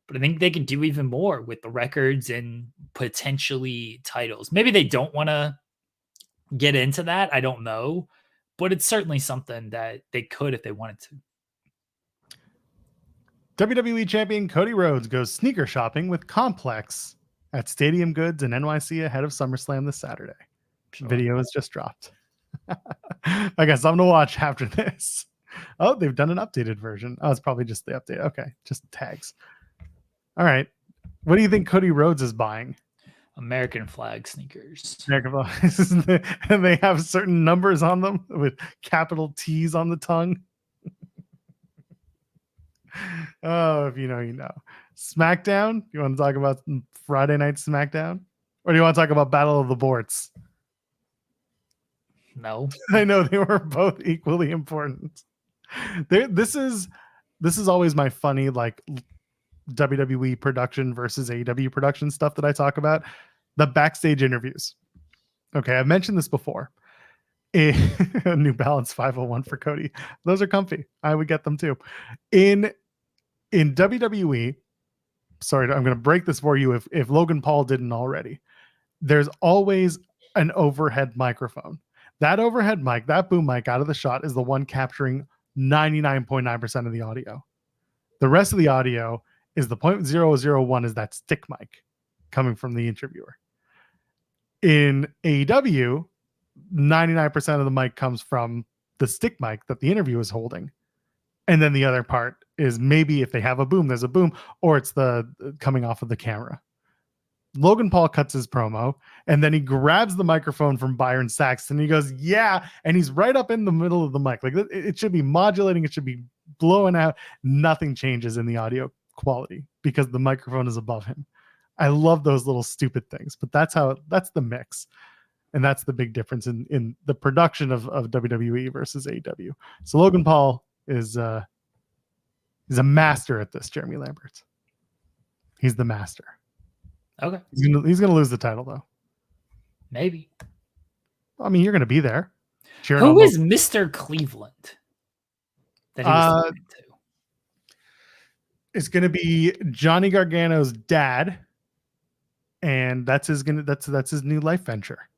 But I think they can do even more with the records and potentially titles. Maybe they don't want to get into that. I don't know. But it's certainly something that they could if they wanted to. WWE Champion Cody Rhodes goes sneaker shopping with Complex at Stadium Goods in NYC ahead of SummerSlam this Saturday. Sure. Video is just dropped. I guess I'm gonna watch after this. Oh, they've done an updated version. Oh, it's probably just the update. Okay, just tags. All right. What do you think Cody Rhodes is buying? American flag sneakers. American flags. And they have certain numbers on them with capital T's on the tongue. Oh, if you know, you know. SmackDown? You want to talk about Friday night SmackDown? Or do you want to talk about Battle of the Borts? No. I know they were both equally important. This is always my funny like WWE production versus AEW production stuff that I talk about. The backstage interviews. Okay, I've mentioned this before. A New Balance 501 for Cody. Those are comfy. I would get them too. In WWE, sorry, I'm going to break this for you if Logan Paul didn't already. There's always an overhead microphone. That overhead mic, that boom mic out of the shot is the one capturing 99.9% of the audio. The rest of the audio is the 0.001 is that stick mic coming from the interviewer. In AEW, 99% of the mic comes from the stick mic that the interview is holding. And then the other part is maybe if they have a boom, there's a boom, or it's the coming off of the camera. Logan Paul cuts his promo, and then he grabs the microphone from Byron Saxton. And he goes, yeah, and he's right up in the middle of the mic. Like it should be modulating. It should be blowing out. Nothing changes in the audio quality because the microphone is above him. I love those little stupid things, but that's the mix. And that's the big difference in the production of WWE versus AEW. So Logan Paul is a master at this, Jeremy Lambert. He's the master. Okay. He's gonna lose the title though. Maybe. I mean, you're gonna be there. Who is Mr. Cleveland that he was talking to? It's gonna be Johnny Gargano's dad, and that's his new life venture.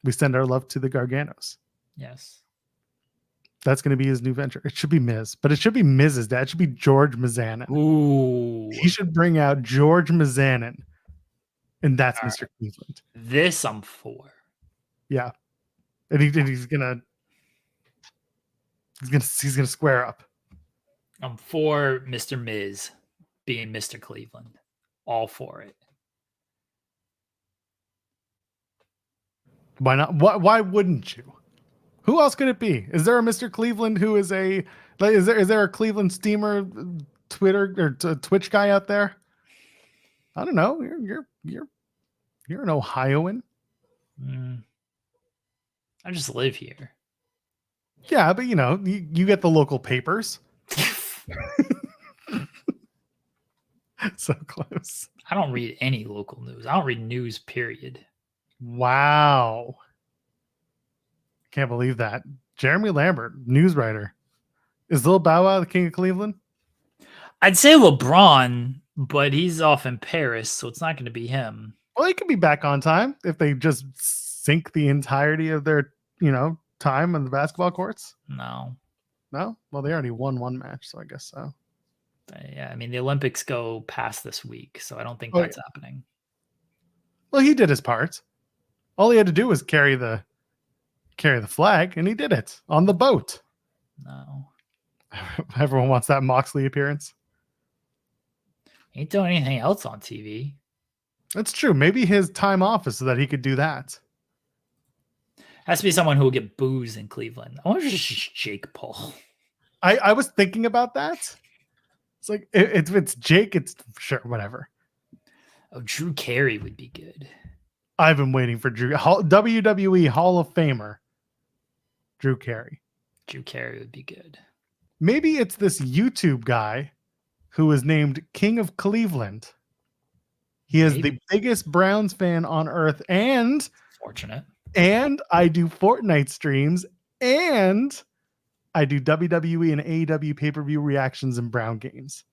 We send our love to the Garganos. Yes. That's going to be his new venture. It should be Miz, but it should be Miz's dad. It should be George Mizanin. Ooh. He should bring out George Mizanin, and that's all Mr. Right. Cleveland. This I'm for. Yeah, and he's gonna square up. I'm for Mr. Miz being Mr. Cleveland. All for it. Why not? Why wouldn't you? Who else could it be? Is there a Mr. Cleveland who is is there a Cleveland Steamer Twitter or Twitch guy out there? I don't know. You're an Ohioan. I just live here. Yeah, but you get the local papers. So close. I don't read any local news. I don't read news, period. Wow. Can't believe that. Jeremy Lambert, news writer. Is Lil Bow Wow the king of Cleveland? I'd say LeBron, but he's off in Paris, so it's not going to be him. Well, he could be back on time if they just sink the entirety of their, time on the basketball courts. No. Well, they already won one match, so I guess so. Yeah, I mean, the Olympics go past this week, so I don't think that's happening. Well, he did his part. All he had to do was carry the flag, and he did it on the boat. No. Everyone wants that Moxley appearance. He ain't doing anything else on TV. That's true. Maybe his time off is so that he could do that. Has to be someone who will get booze in Cleveland. I wonder if it's just Jake Paul. I was thinking about that. It's like, if it's Jake, it's sure, whatever. Oh, Drew Carey would be good. I've been waiting for WWE Hall of Famer Drew Carey. Drew Carey would be good. Maybe it's this YouTube guy who is named King of Cleveland. He is the biggest Browns fan on earth, and fortunate. And I do Fortnite streams, and I do WWE and AEW pay-per-view reactions and Brown games.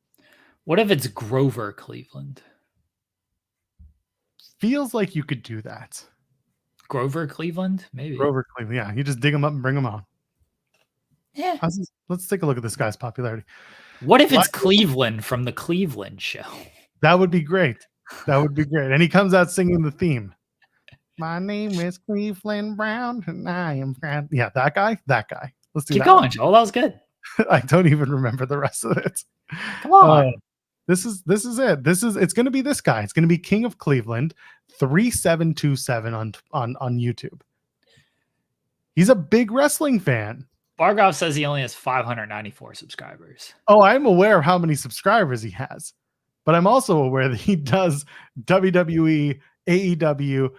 What if it's Grover Cleveland? Feels like you could do that. Grover Cleveland? Maybe. Grover Cleveland, yeah. You just dig them up and bring them on. Yeah. Let's take a look at this guy's popularity. What if it's Cleveland from the Cleveland show? That would be great. That would be great. And he comes out singing the theme. My name is Cleveland Brown, and I am proud. Yeah, that guy. Let's do Keep that going, one. Joel. That was good. I don't even remember the rest of it. Come on. This is it. It's going to be this guy. It's going to be King of Cleveland 3727 on YouTube. He's a big wrestling fan. Bargov says he only has 594 subscribers. Oh, I'm aware of how many subscribers he has, but I'm also aware that he does WWE, AEW,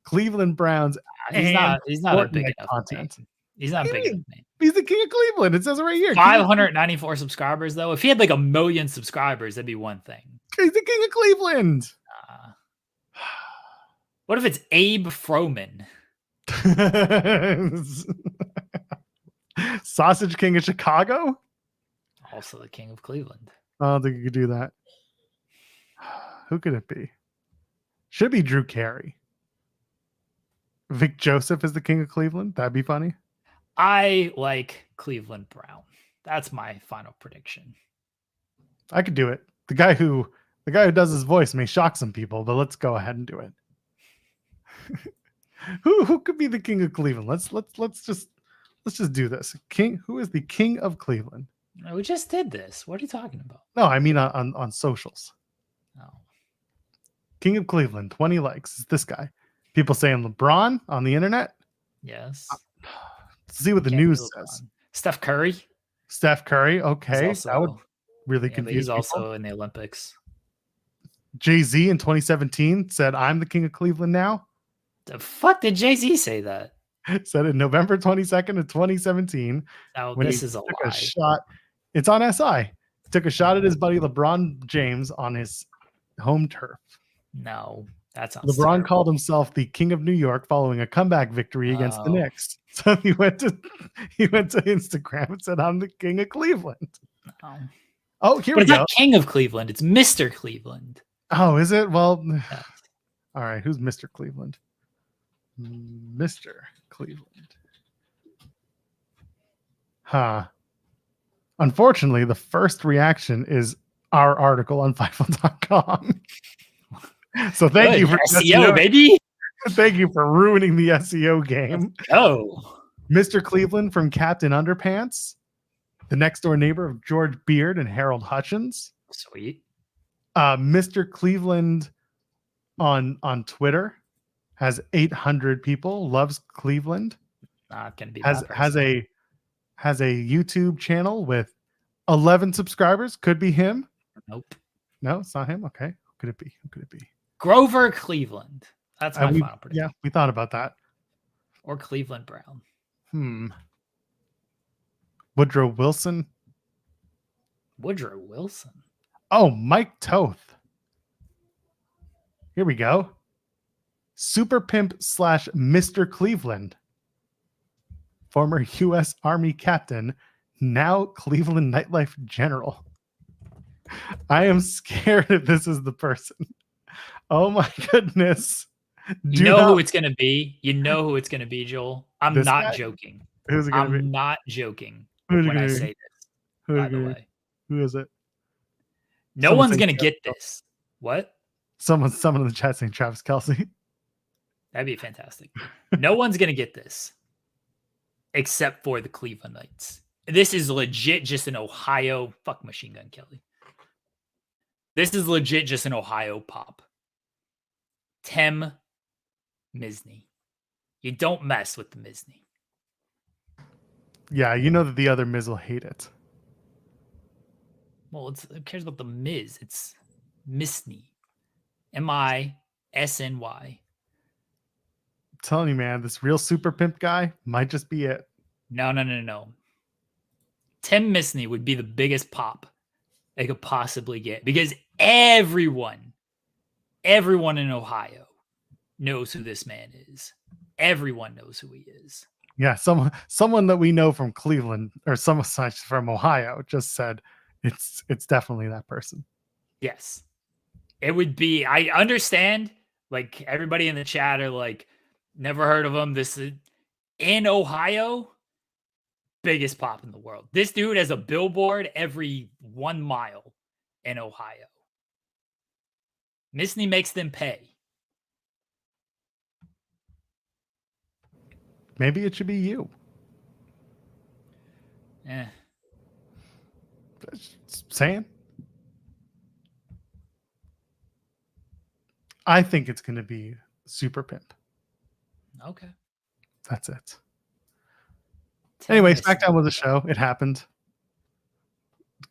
Cleveland Browns. He's not a big enough content. Name. He's not big enough name. He's the King of Cleveland. It says it right here. 594 subscribers, though. If he had like 1 million subscribers, that'd be one thing. He's the King of Cleveland. What if it's Abe Froman? Sausage King of Chicago? Also the King of Cleveland. I don't think you could do that. Who could it be? Should be Drew Carey. Vic Joseph is the King of Cleveland. That'd be funny. I like Cleveland Brown. That's my final prediction. I could do it. The guy who does his voice may shock some people, but let's go ahead and do it. Who could be the King of Cleveland? Let's just do this. Who is the King of Cleveland? We just did this. What are you talking about? No, I mean on socials. Oh. King of Cleveland, 20 likes. It's this guy. People saying LeBron on the internet. Yes. Let's see what the news says. Steph Curry. Steph Curry. Okay. Also, that would really confuse he's people. also in the Olympics. Jay-Z in 2017 said, "I'm the King of Cleveland now." The fuck did Jay-Z say that? Said it November 22nd of 2017. Oh, this is a lie. A shot. It's on SI. He took a shot at his buddy LeBron James on his home turf. No, that's not. LeBron terrible. Called himself the King of New York following a comeback victory against the Knicks. So he went to Instagram and said, "I'm the King of Cleveland." No. Oh, here but we it's go. Not King of Cleveland. It's Mr. Cleveland. Oh, is it? Well, yes. All right. Who's Mr. Cleveland? Mr. Cleveland. Unfortunately, the first reaction is our article on Fightful.com. So thank you for SEO, baby. Thank you for ruining the SEO game. Oh, Mr. Cleveland from Captain Underpants, the next door neighbor of George Beard and Harold Hutchins. Sweet. Mr. Cleveland on Twitter has 800 people. Loves Cleveland. Not gonna be has a YouTube channel with 11 subscribers. Could be him. Nope. No, it's not him. Okay. Who could it be? Grover Cleveland. That's my final prediction. Yeah, we thought about that. Or Cleveland Brown. Woodrow Wilson. Oh, Mike Toth. Here we go. Super Pimp / Mr. Cleveland. Former U.S. Army captain, now Cleveland nightlife general. I am scared if this is the person. Oh my goodness. You know who it's going to be? You know who it's going to be, Joel? I'm not joking. Who's it going to be? I'm not joking when I say this, by the way. Who is it? No one's going to get this. What? Someone in the chat saying Travis Kelce. That'd be fantastic. No one's going to get this except for the Cleveland Knights. This is legit just an Ohio. Fuck Machine Gun Kelly. This is legit just an Ohio pop. Tem Misney. You don't mess with the Misney. Yeah, you know that the other Miz will hate it. Well, who cares about the Miz? It's Misney. Misny. I'm telling you, man, this real super pimp guy might just be it. No. Tim Misney would be the biggest pop they could possibly get because everyone in Ohio knows who this man is. Everyone knows who he is. Yeah, someone that we know from Cleveland or someone from Ohio just said it's definitely that person. Yes. It would be. I understand, like, everybody in the chat are like, never heard of him. This is in Ohio, biggest pop in the world. This dude has a billboard every 1 mile in Ohio. Misney makes them pay. Maybe it should be you. Yeah. Just saying. I think it's going to be Super Pimp. Okay. That's it. Anyway, SmackDown was a Tennessee. show. It happened.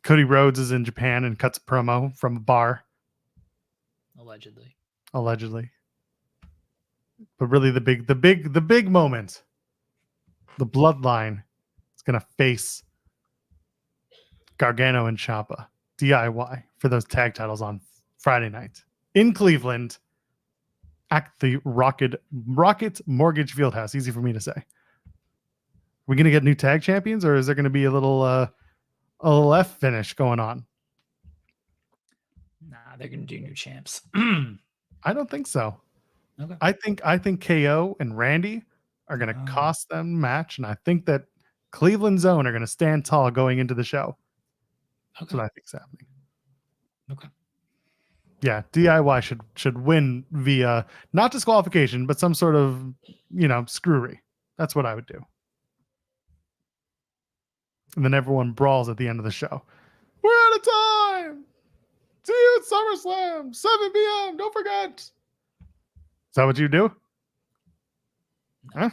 Cody Rhodes is in Japan and cuts a promo from a bar. Allegedly. But really the big moment. The Bloodline is going to face Gargano and Ciampa DIY for those tag titles on Friday night in Cleveland at the Rocket Mortgage Fieldhouse. Easy for me to say. Are we going to get new tag champions, or is there going to be a little F finish going on? Nah, they're going to do new champs. I don't think so. Okay. I think KO and Randy are going to cost them the match, and I think that Cleveland Zone are going to stand tall going into the show. That's what I think is happening. Okay. Yeah, DIY should win via not disqualification, but some sort of, screwery. That's what I would do. And then everyone brawls at the end of the show. We're out of time. See you at SummerSlam, 7 p.m. Don't forget. Is that what you do? Huh?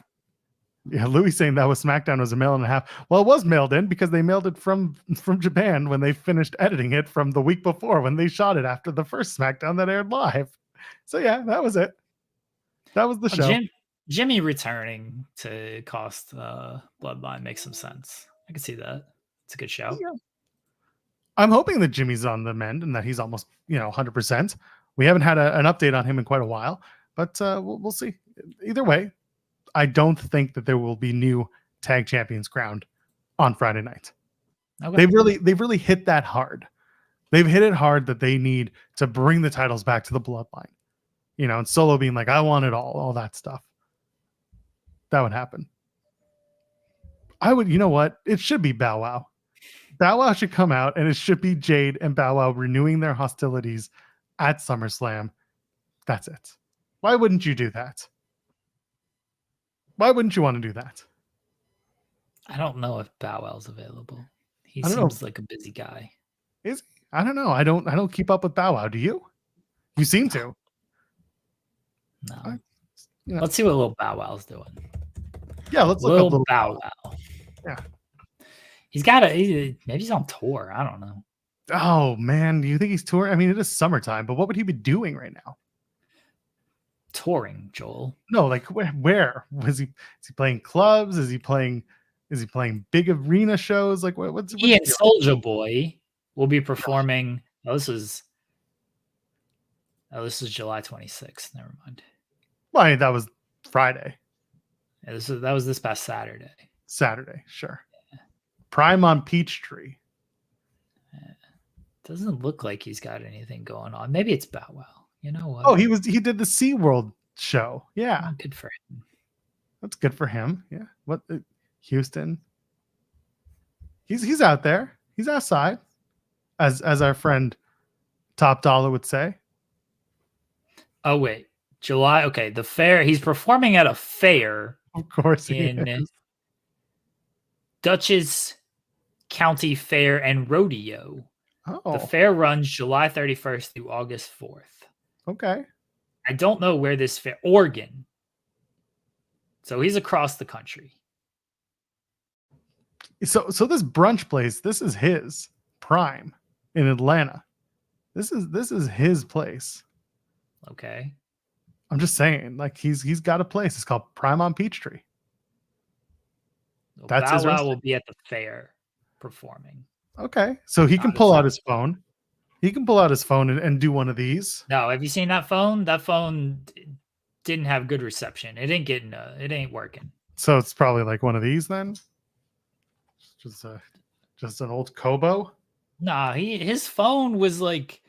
Yeah, Louis saying that was SmackDown was a mail and a half. Well, it was mailed in because they mailed it from Japan when they finished editing it from the week before when they shot it after the first SmackDown that aired live. So yeah, that was it. That was the show. Jimmy returning to cost Bloodline makes some sense. I can see that. It's a good show. Yeah. I'm hoping that Jimmy's on the mend and that he's almost 100%. We haven't had an update on him in quite a while, but we'll see. Either way, I don't think that there will be new tag champions crowned on Friday night. Okay. They've really hit that hard. They've hit it hard that they need to bring the titles back to the Bloodline. And Solo being like, I want it all that stuff. That would happen. You know what? It should be Bow Wow. Bow Wow should come out, and it should be Jade and Bow Wow renewing their hostilities at SummerSlam. That's it. Why wouldn't you do that? Why wouldn't you want to do that? I don't know if Bow Wow's available. He seems like a busy guy. Is he? I don't know. I don't keep up with Bow Wow. Do you? You seem to. No. Let's see what little Bow Wow's doing. Yeah, let's look up little Bow Wow. Yeah. Maybe he's on tour. I don't know. Oh man, do you think he's touring? I mean, it is summertime, but what would he be doing right now? Touring, Joel. No, like where? Is he playing clubs? Is he playing big arena shows? Like what's he and Soulja Boy will be performing. This is July 26th. Never mind. Well, I mean, that was Friday. Yeah, that was this past Saturday. Sure. Yeah. Prime on Peachtree. Doesn't look like he's got anything going on. Maybe it's Bow Wow. You know what? Oh, he did the SeaWorld show. Yeah. Oh, good for him. That's good for him. Yeah. What Houston? He's out there. He's outside. As our friend Top Dollar would say. Oh wait. July. Okay, the fair. He's performing at a fair. Of course he in is. Dutchess County Fair and Rodeo. Oh. The fair runs July 31st through August 4th. Okay. I don't know where this fair. Oregon. So he's across the country. So this brunch place, this is his Prime in Atlanta. This is his place. Okay. I'm just saying, like he's got a place. It's called Prime on Peachtree. Well, That's Bow Wow will be at the fair performing. Okay, so he can pull out his phone. He can pull out his phone and do one of these. No, have you seen that phone? That phone didn't have good reception. It ain't working. So it's probably like one of these then. Just an old Kobo. Nah, his phone was like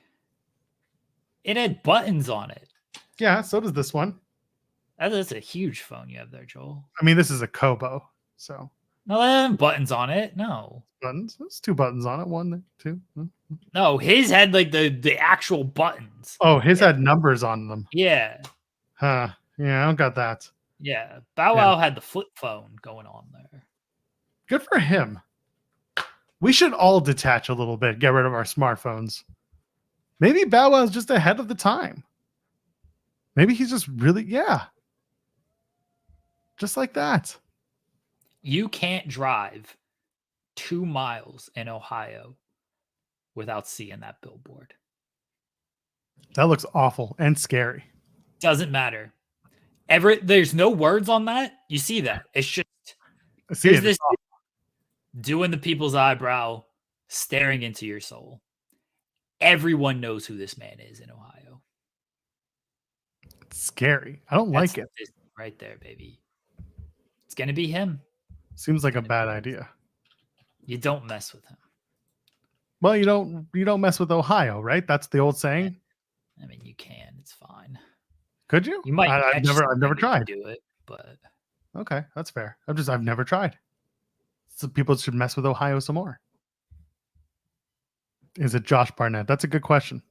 it had buttons on it. Yeah, so does this one. That's a huge phone you have there, Joel. I mean, this is a Kobo, so. No, there aren't buttons on it. No. Buttons? There's 2 buttons on it. 1, 2. No, his had like the actual buttons. Oh, his had numbers on them. Yeah. Huh. Yeah, I don't got that. Yeah, Bow Wow had the flip phone going on there. Good for him. We should all detach a little bit, get rid of our smartphones. Maybe Bow Wow's just ahead of the time. Maybe he's just really, just like that. You can't drive 2 miles in Ohio without seeing that billboard. That looks awful and scary. Doesn't matter. There's no words on that. You see that. It's just here's this doing the people's eyebrow, staring into your soul. Everyone knows who this man is in Ohio. It's scary. I don't like it. Right there, baby. It's gonna be him. Seems like a bad idea. You don't mess with him. Well, you don't mess with Ohio, right? That's the old saying. I mean, you can. It's fine. Could you? You might. I've never tried. Do it, but okay, that's fair. I've never tried. So people should mess with Ohio some more. Is it Josh Barnett? That's a good question.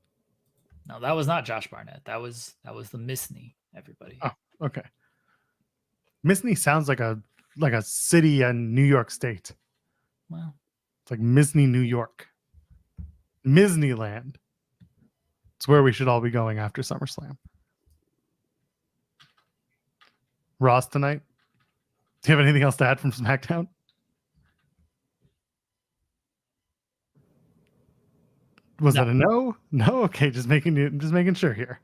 No, that was not Josh Barnett. That was the Misney. Everybody. Oh, okay. Misney sounds like a city in New York State. Well, it's like Misney, New York. Misneyland. It's where we should all be going after SummerSlam. Raw's tonight. Do you have anything else to add from SmackDown? Was that a no? No? Okay, just making sure here.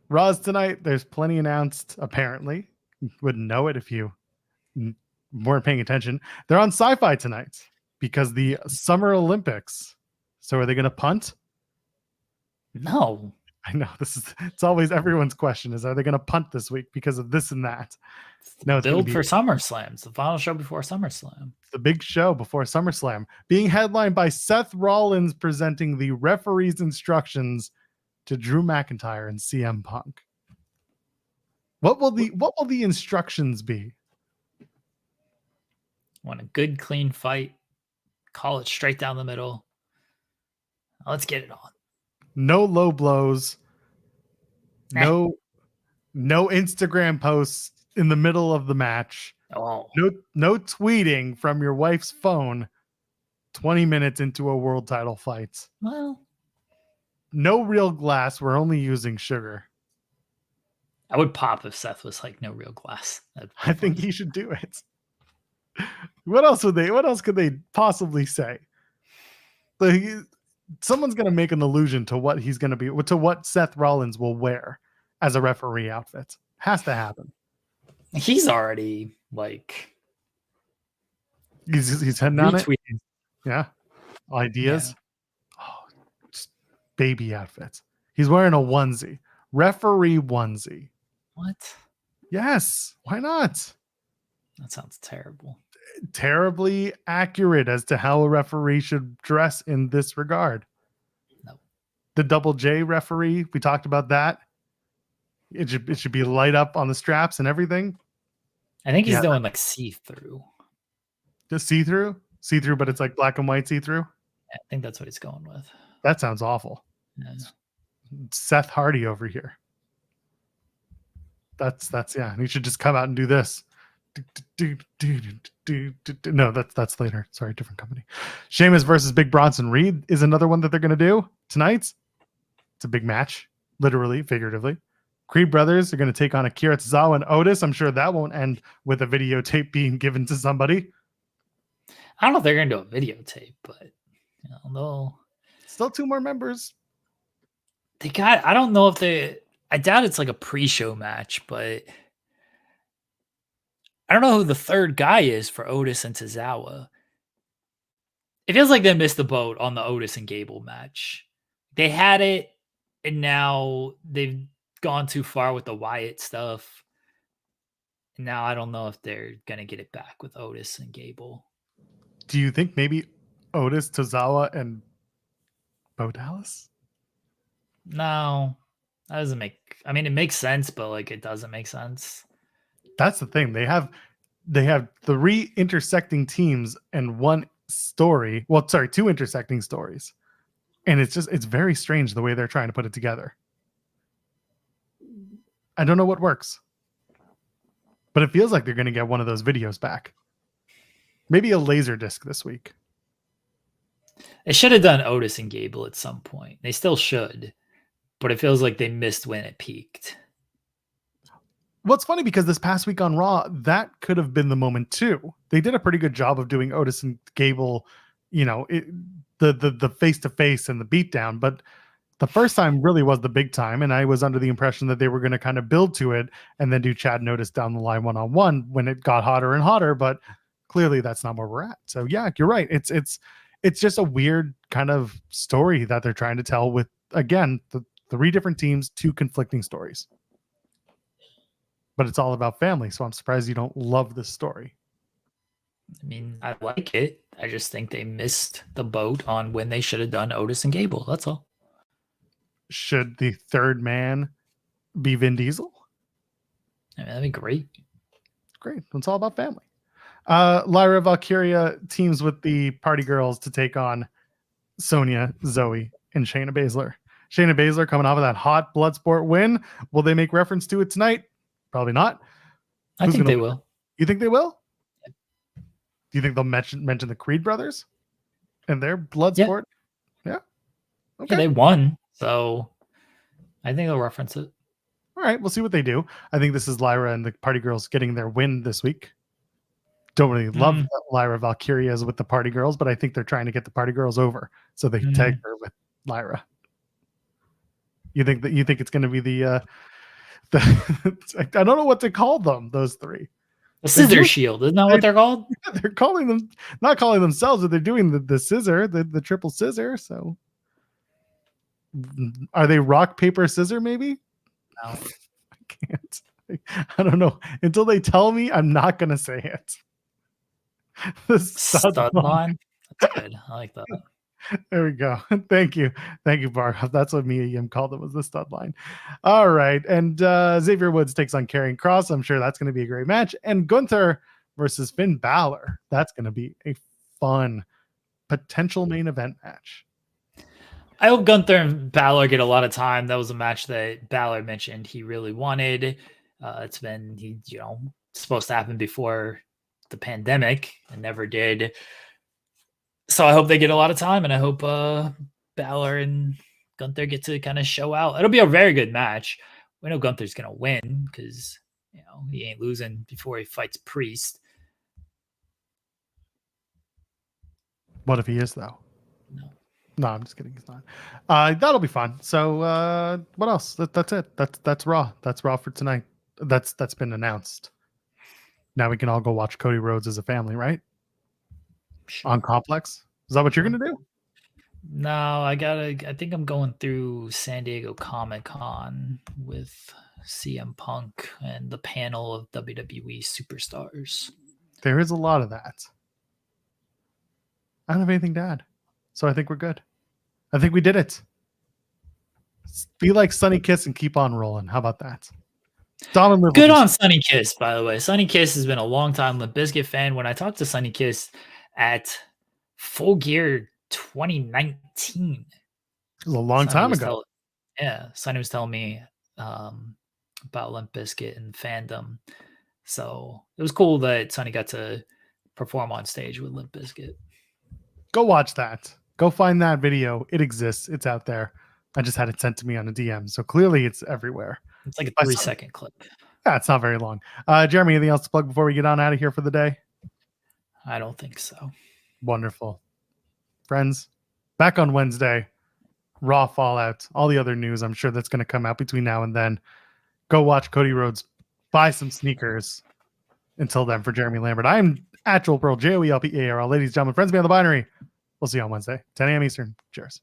Raw's tonight. There's plenty announced, apparently. You wouldn't know it if you weren't paying attention. They're on Sci-Fi tonight because the Summer Olympics. So are they going to punt? No. I know it's always everyone's question is, are they going to punt this week because of this and that? No, it's build for SummerSlam. It's the final show before SummerSlam. It's the big show before SummerSlam, being headlined by Seth Rollins presenting the referee's instructions to Drew McIntyre and CM Punk. What will the instructions be? Want a good, clean fight. Call it straight down the middle. Let's get it on. No low blows. No Instagram posts in the middle of the match. Oh. No tweeting from your wife's phone 20 minutes into a world title fight. Well, no real glass. We're only using sugar. I would pop if Seth was like, no real glass. I think he should do it. What else could they possibly say? Like, someone's going to make an allusion to what he's going to be, to what Seth Rollins will wear as a referee outfit. Has to happen. He's already like, he's heading on it. Yeah. Ideas. Yeah. Oh, just baby outfits. He's wearing a onesie, referee onesie. What? Yes. Why not? That sounds terrible. Terribly accurate as to how a referee should dress in this regard. No. The Double J referee, we talked about that. It should be light up on the straps and everything. I think he's doing like see-through. Just see-through? See-through, but it's like black and white see-through? Yeah, I think that's what he's going with. That sounds awful. Yeah. Seth Hardy over here. That's he should just come out and do this. No, that's later. Sorry, different company. Sheamus versus Big Bronson Reed is another one that they're going to do tonight. It's a big match, literally, figuratively. Creed brothers are going to take on Akira Tozawa and Otis. I'm sure that won't end with a videotape being given to somebody. I don't know if they're going to do a videotape, but they'll... Still 2 more members. I don't know if I doubt it's like a pre-show match, but I don't know who the third guy is for Otis and Tozawa. It feels like they missed the boat on the Otis and Gable match. They had it, and now they've gone too far with the Wyatt stuff. And now I don't know if they're going to get it back with Otis and Gable. Do you think maybe Otis, Tozawa, and Bo Dallas? No. That doesn't make... I mean, it makes sense, but like it doesn't make sense. That's the thing. They have 3 intersecting teams and 1 story. Well, sorry, 2 intersecting stories. And it's very strange the way they're trying to put it together. I don't know what works. But it feels like they're going to get one of those videos back. Maybe a laser disc this week. They should have done Otis and Gable at some point. They still should, but it feels like they missed when it peaked. Well, it's funny because this past week on Raw, that could have been the moment too. They did a pretty good job of doing Otis and Gable, the face-to-face and the beatdown, but the first time really was the big time, and I was under the impression that they were going to kind of build to it and then do Chad and Otis down the line one-on-one when it got hotter and hotter, but clearly that's not where we're at. So yeah, you're right. It's just a weird kind of story that they're trying to tell with, again, the 3 different teams, 2 conflicting stories. But it's all about family, so I'm surprised you don't love this story. I mean, I like it. I just think they missed the boat on when they should have done Otis and Gable. That's all. Should the third man be Vin Diesel? I mean, that'd be great. Great. It's all about family. Lyra Valkyria teams with the Party Girls to take on Sonya, Zoe, and Shayna Baszler. Shayna Baszler coming off of that hot Bloodsport win. Will they make reference to it tonight? Probably not. I think they will. You think they will? Yeah. Do you think they'll mention the Creed brothers and their Bloodsport? Yeah. Okay. Yeah, they won, so I think they'll reference it. All right, we'll see what they do. I think this is Lyra and the Party Girls getting their win this week. Don't really love Lyra Valkyria's with the Party Girls, but I think they're trying to get the Party Girls over so they can tag her with Lyra. You think it's going to be the I don't know what to call them, those 3. The Scissor Shield, isn't that what they're called? They're calling them, not calling themselves, but they're doing the scissor, the triple scissor. So are they rock, paper, scissor, maybe? No. I can't. I don't know. Until they tell me, I'm not going to say it. The stud line. That's good. I like that. There we go. Thank you, Bar. That's what Mia Yim called it, was the stud line. All right, and Xavier Woods takes on Karrion Kross. I'm sure that's going to be a great match. And Gunther versus Finn Balor. That's going to be a fun potential main event match. I hope Gunther and Balor get a lot of time. That was a match that Balor mentioned he really wanted. It's been supposed to happen before the pandemic and never did. So I hope they get a lot of time, and I hope Balor and Gunther get to kind of show out. It'll be a very good match. We know Gunther's going to win because he ain't losing before he fights Priest. What if he is, though? No, I'm just kidding. He's not. That'll be fun. So what else? That's it. That's Raw. That's Raw for tonight. That's been announced. Now we can all go watch Cody Rhodes as a family, right? Sure. On Complex. Is that what you're gonna do? No, I think I'm going through San Diego Comic-Con with CM Punk and the panel of WWE superstars. There is a lot of that. I don't have anything to add, so I think we're good. I think we did it. Be like Sunny Kiss and keep on rolling. How about that? Good on Sunny Kiss, by the way. Sunny Kiss has been a long time Limp Bizkit fan. When I talked to Sunny Kiss at Full Gear 2019, it was a long time ago. Sunny was telling me about Limp Bizkit and fandom. So it was cool that Sunny got to perform on stage with Limp Bizkit. Go watch that. Go find that video. It exists. It's out there. I just had it sent to me on a DM. So clearly it's everywhere. It's like a 3-second clip. Yeah, it's not very long. Jeremy, anything else to plug before we get on out of here for the day? I don't think so. Wonderful. Friends, back on Wednesday. Raw Fallout. All the other news I'm sure that's going to come out between now and then. Go watch Cody Rhodes. Buy some sneakers. Until then, for Jeremy Lambert, I'm at Joel Pearl, JOELPEARL. Ladies and gentlemen, friends beyond the binary. We'll see you on Wednesday, 10 a.m. Eastern. Cheers.